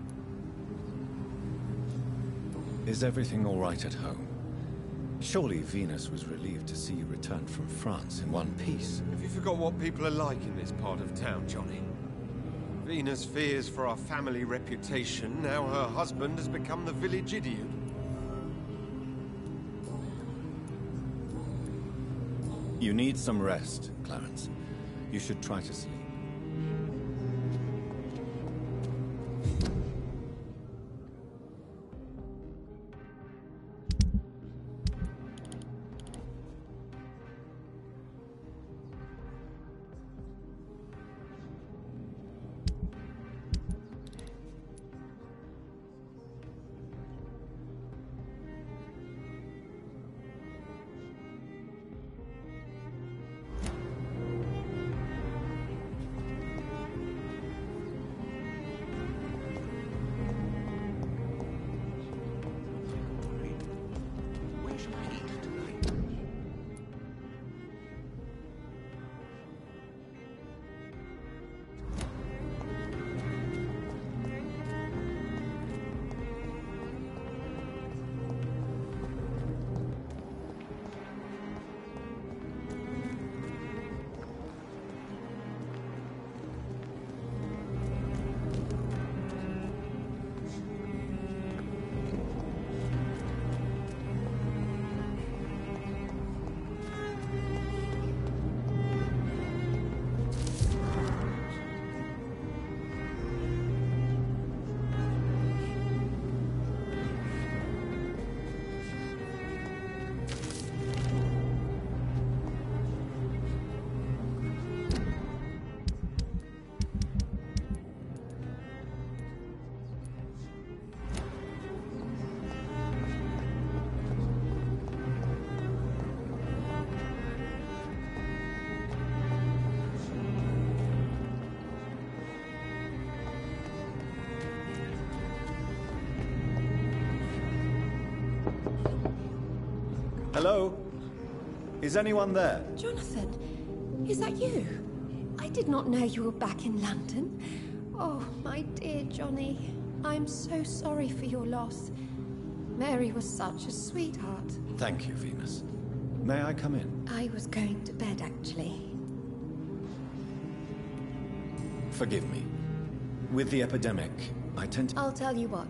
Is everything all right at home? Surely Venus was relieved to see you return from France in one piece. Have you forgot what people are like in this part of town, Johnny? Venus fears for our family reputation. Now her husband has become the village idiot. You need some rest, Clarence. You should try to sleep. Hello? Is anyone there? Jonathan, is that you? I did not know you were back in London. Oh, my dear Johnny, I'm so sorry for your loss. Mary was such a sweetheart. Thank you, Venus. May I come in? I was going to bed, actually. Forgive me. With the epidemic, I tend to... I'll tell you what.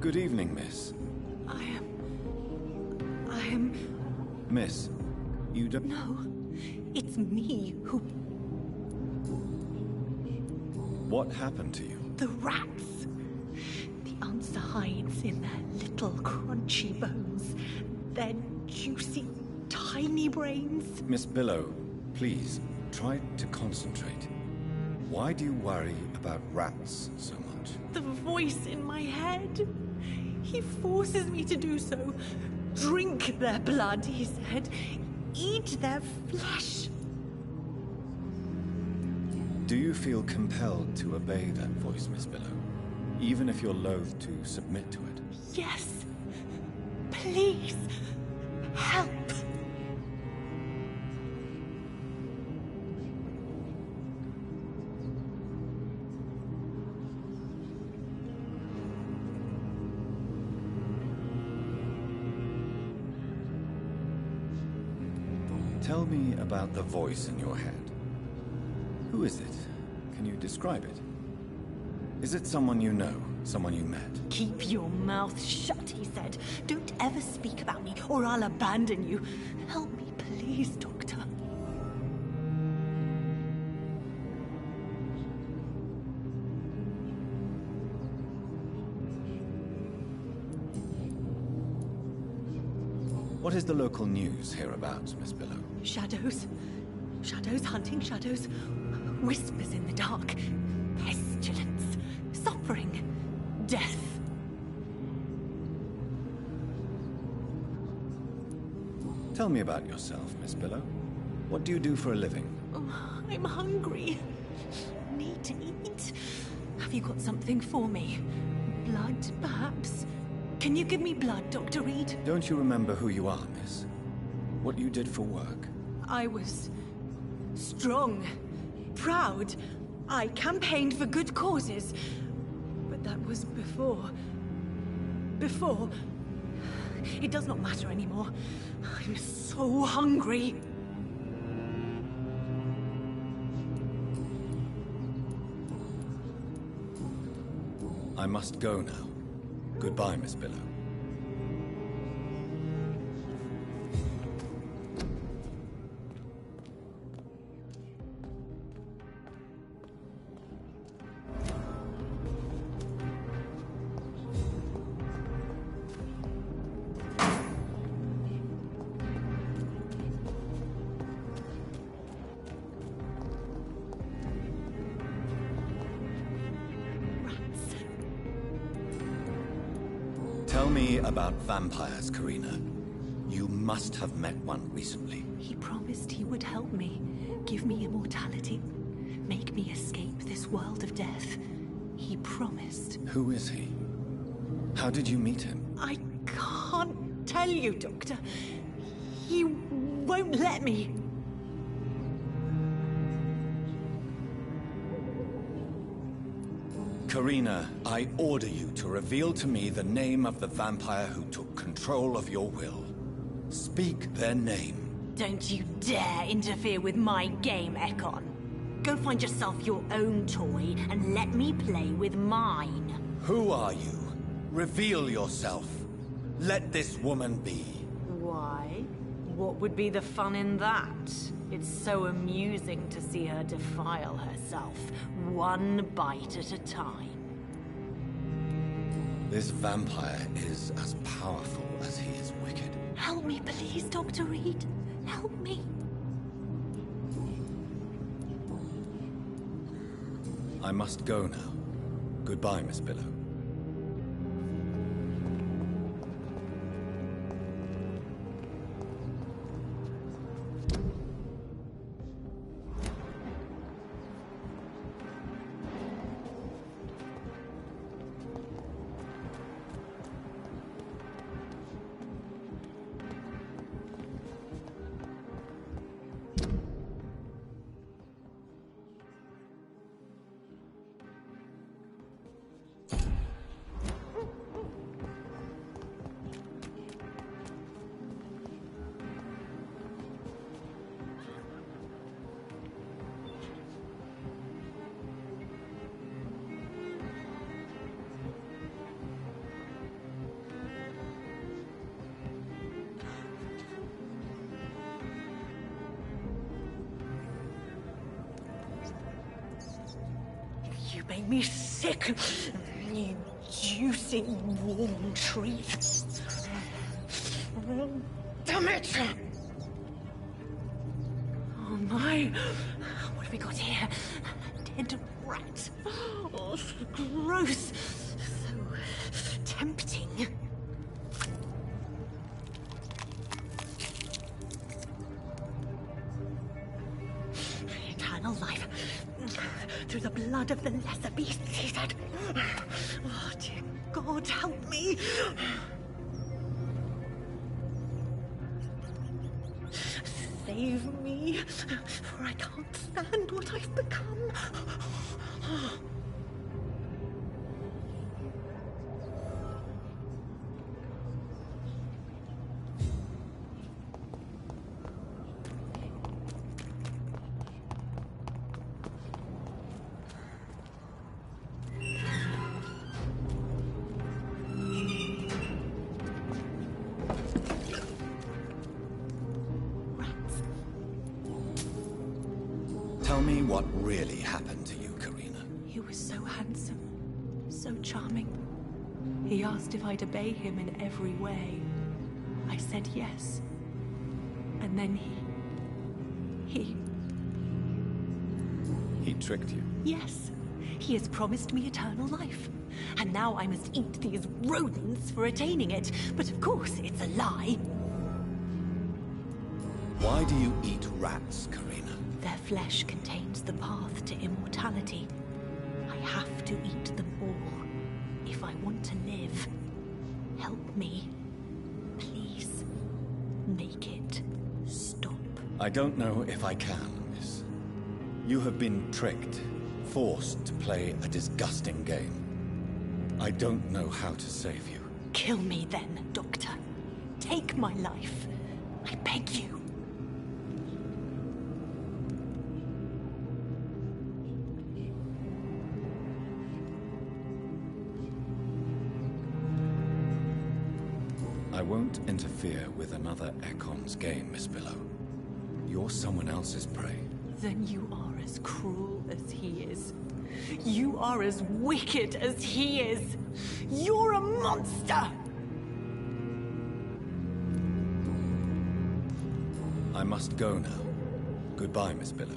Good evening, miss. I am... Miss, you don't... No, it's me who... What happened to you? The rats. The answer hides in their little crunchy bones. Their juicy, tiny brains. Miss Billow, please, try to concentrate. Why do you worry about rats so much? The voice in my head. He forces me to do so. Drink their blood, he said. Eat their flesh. Do you feel compelled to obey that voice, Miss Billow? Even if you're loath to submit to it? Yes. Please. Help. Tell me about the voice in your head. Who is it? Can you describe it? Is it someone you know? Someone you met? Keep your mouth shut, he said. Don't ever speak about me, or I'll abandon you. Help me, please, Doctor. What is the local news hereabouts, Miss Billow? Shadows. Shadows hunting shadows. Whispers in the dark. Pestilence. Suffering. Death. Tell me about yourself, Miss Billow. What do you do for a living? Oh, I'm hungry. Need to eat. Have you got something for me? Blood, perhaps? Can you give me blood, Dr. Reed? Don't you remember who you are, miss? What you did for work? I was strong, proud. I campaigned for good causes. But that was before. Before. It does not matter anymore. I'm so hungry. I must go now. Goodbye, Miss Billow. Tell me about vampires, Karina. You must have met one recently. He promised he would help me, give me immortality, make me escape this world of death. He promised. Who is he? How did you meet him? I can't tell you, Doctor. He won't let me. Karina, I order you to reveal to me the name of the vampire who took control of your will. Speak their name. Don't you dare interfere with my game, Ekon. Go find yourself your own toy and let me play with mine. Who are you? Reveal yourself. Let this woman be. Why? What would be the fun in that? It's so amusing to see her defile herself, one bite at a time. This vampire is as powerful as he is wicked. Help me, please, Dr. Reed. Help me. I must go now. Goodbye, Miss Billow. made me sick. You juicy, warm treat. Damn it! Oh my! What have we got here? A dead rat. Oh, gross. So tempting. Eternal life. Through the blood of the lesser beasts, he said. Oh, dear God, help me. Save me, for I can't stand what I've become. Tell me what really happened to you, Karina. He was so handsome, so charming. He asked if I'd obey him in every way. I said yes. And then he tricked you? Yes. He has promised me eternal life. And now I must eat these rodents for attaining it. But of course, it's a lie. Why do you eat rats, Karina? Their flesh contains the path to immortality. I have to eat them all. If I want to live, help me. Please, make it stop. I don't know if I can, miss. You have been tricked, forced to play a disgusting game. I don't know how to save you. Kill me then, Doctor. Take my life. I beg you. I won't interfere with another Ekon's game, Miss Billow. You're someone else's prey. Then you are as cruel as he is. You are as wicked as he is. You're a monster! I must go now. Goodbye, Miss Billow.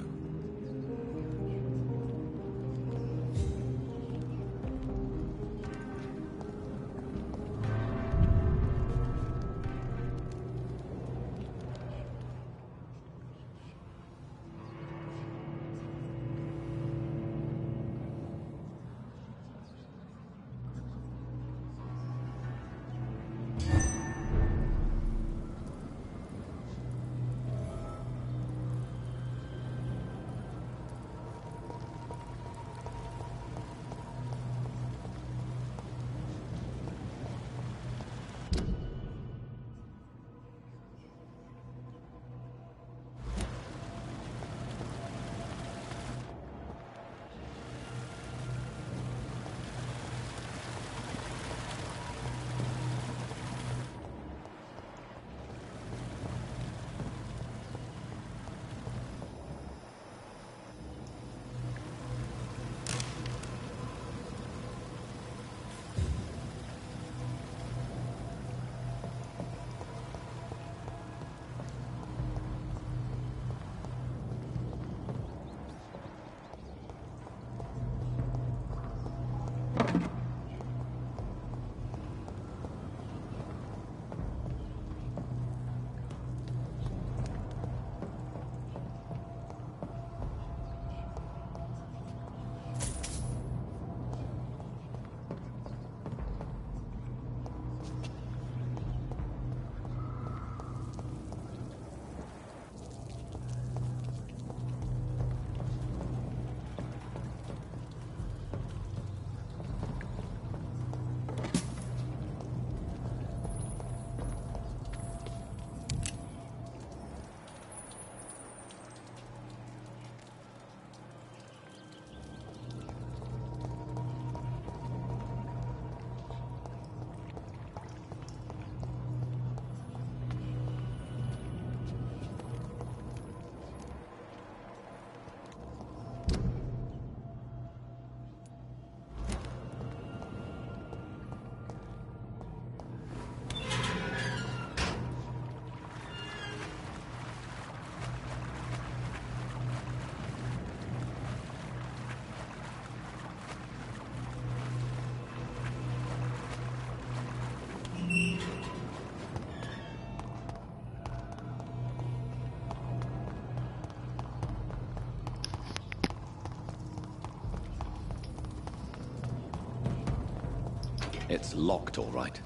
It's locked, all right.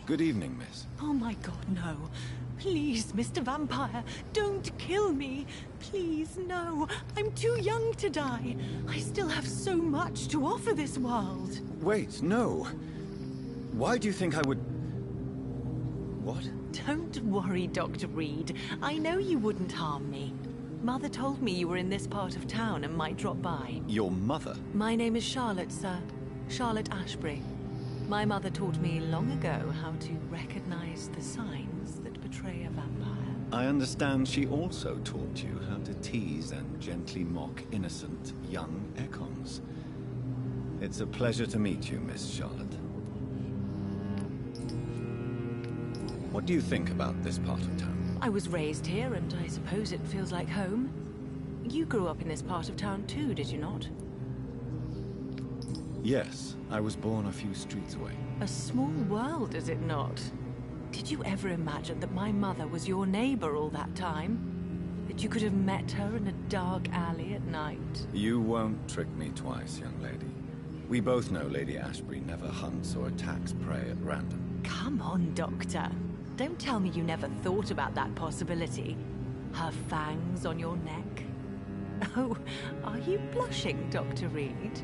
Good evening, miss. Oh my god, no. Please, Mr. Vampire, don't kill me. Please, no. I'm too young to die. I still have so much to offer this world. Wait, no. Why do you think I would... What? Don't worry, Dr. Reed. I know you wouldn't harm me. Mother told me you were in this part of town and might drop by. Your mother? My name is Charlotte, sir. Charlotte Ashbury. My mother taught me long ago how to recognize the signs that betray a vampire. I understand she also taught you how to tease and gently mock innocent young Ekons. It's a pleasure to meet you, Miss Charlotte. What do you think about this part of town? I was raised here, and I suppose it feels like home. You grew up in this part of town too, did you not? Yes, I was born a few streets away. A small world, is it not? Did you ever imagine that my mother was your neighbor all that time? That you could have met her in a dark alley at night? You won't trick me twice, young lady. We both know Lady Ashbury never hunts or attacks prey at random. Come on, Doctor. Don't tell me you never thought about that possibility. Her fangs on your neck. Oh, are you blushing, Dr. Reed?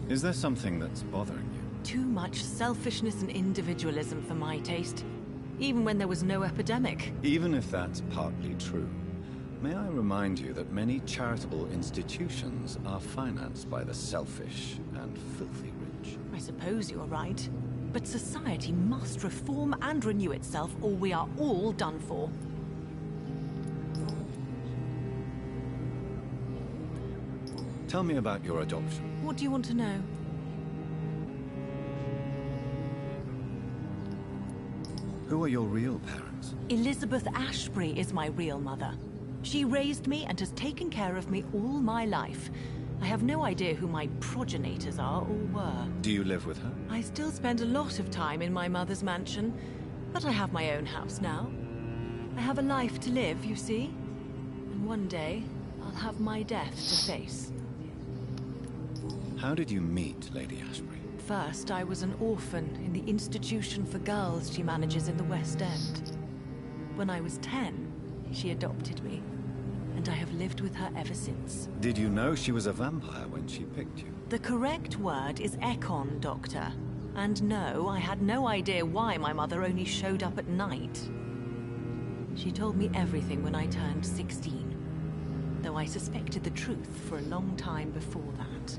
Is there something that's bothering you? Too much selfishness and individualism for my taste. Even when there was no epidemic. Even if that's partly true, may I remind you that many charitable institutions are financed by the selfish and filthy rich. I suppose you're right. But society must reform and renew itself, or we are all done for. Tell me about your adoption. What do you want to know? Who are your real parents? Elizabeth Ashbury is my real mother. She raised me and has taken care of me all my life. I have no idea who my progenitors are or were. Do you live with her? I still spend a lot of time in my mother's mansion, but I have my own house now. I have a life to live, you see. And one day, I'll have my death to face. How did you meet Lady Ashbury? First, I was an orphan in the institution for girls she manages in the West End. When I was 10, she adopted me, and I have lived with her ever since. Did you know she was a vampire when she picked you? The correct word is Ekon, Doctor. And no, I had no idea why my mother only showed up at night. She told me everything when I turned 16, though I suspected the truth for a long time before that.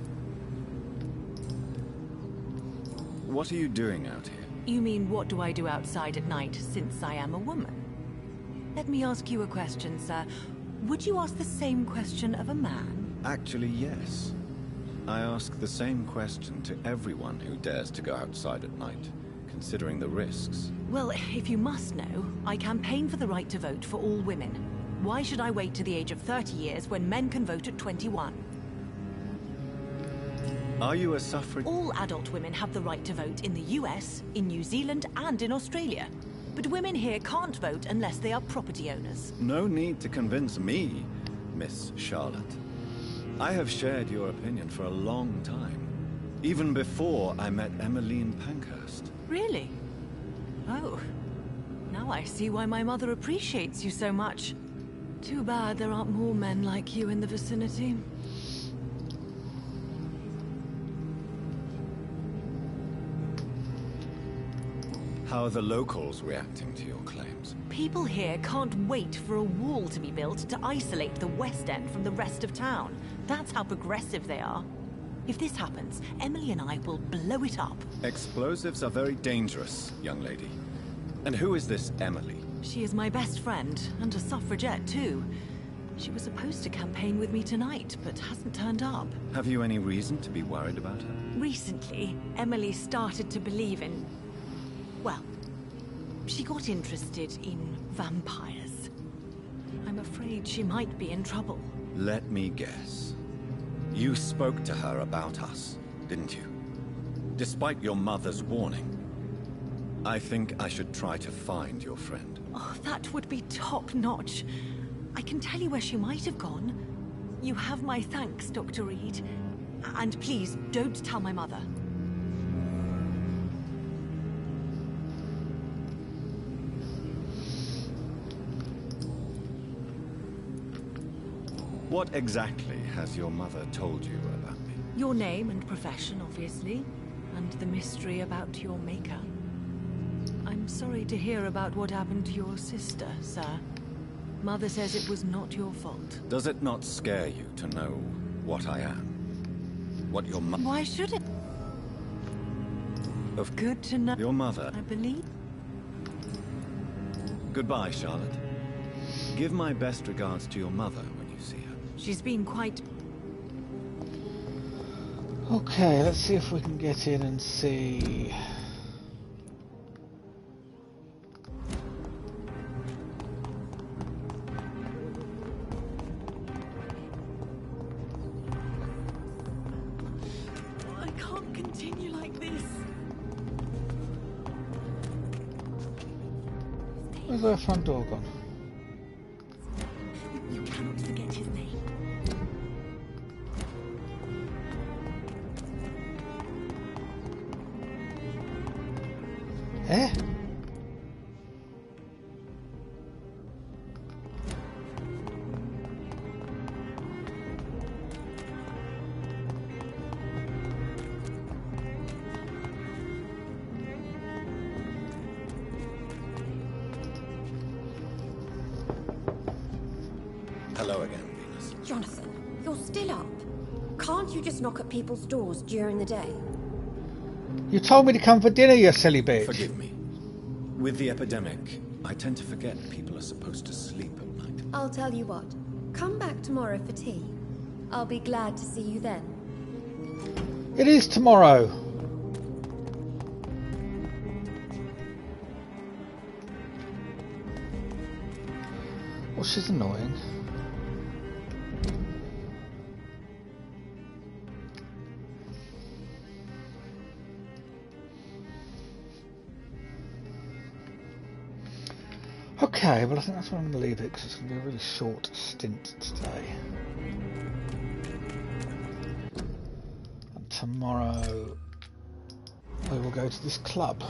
What are you doing out here? You mean, what do I do outside at night, since I am a woman? Let me ask you a question, sir. Would you ask the same question of a man? Actually, yes. I ask the same question to everyone who dares to go outside at night, considering the risks. Well, if you must know, I campaign for the right to vote for all women. Why should I wait to the age of 30 years when men can vote at 21? Are you a suffrage? All adult women have the right to vote in the US, in New Zealand, and in Australia. But women here can't vote unless they are property owners. No need to convince me, Miss Charlotte. I have shared your opinion for a long time. Even before I met Emmeline Pankhurst. Really? Oh. Now I see why my mother appreciates you so much. Too bad there aren't more men like you in the vicinity. How are the locals reacting to your claims? People here can't wait for a wall to be built to isolate the West End from the rest of town. That's how progressive they are. If this happens, Emily and I will blow it up. Explosives are very dangerous, young lady. And who is this Emily? She is my best friend, and a suffragette too. She was supposed to campaign with me tonight, but hasn't turned up. Have you any reason to be worried about her? Recently, Emily started to believe in... well, she got interested in vampires. I'm afraid she might be in trouble. Let me guess. You spoke to her about us, didn't you? Despite your mother's warning. I think I should try to find your friend. Oh, that would be top-notch. I can tell you where she might have gone. You have my thanks, Dr. Reed. And please, don't tell my mother. What exactly has your mother told you about me? Your name and profession, obviously, and the mystery about your maker. I'm sorry to hear about what happened to your sister, sir. Mother says it was not your fault. Does it not scare you to know what I am? What your mother... Why should it? Good to know. Your mother... I believe... Goodbye, Charlotte. Give my best regards to your mother when you see her. She's been quite... Okay, let's see if we can get in and see... I can't continue like this. Where's our front door gone? You cannot forget his name. Eh? Hello again, Venus. Jonathan, you're still up. Can't you just knock at people's doors during the day? You told me to come for dinner, you silly bitch. Forgive me. With the epidemic, I tend to forget people are supposed to sleep at night. I'll tell you what. Come back tomorrow for tea. I'll be glad to see you then. It is tomorrow. Well, she's annoying. Okay, well I think that's where I'm going to leave it because it's going to be a really short stint today. And tomorrow we will go to this club.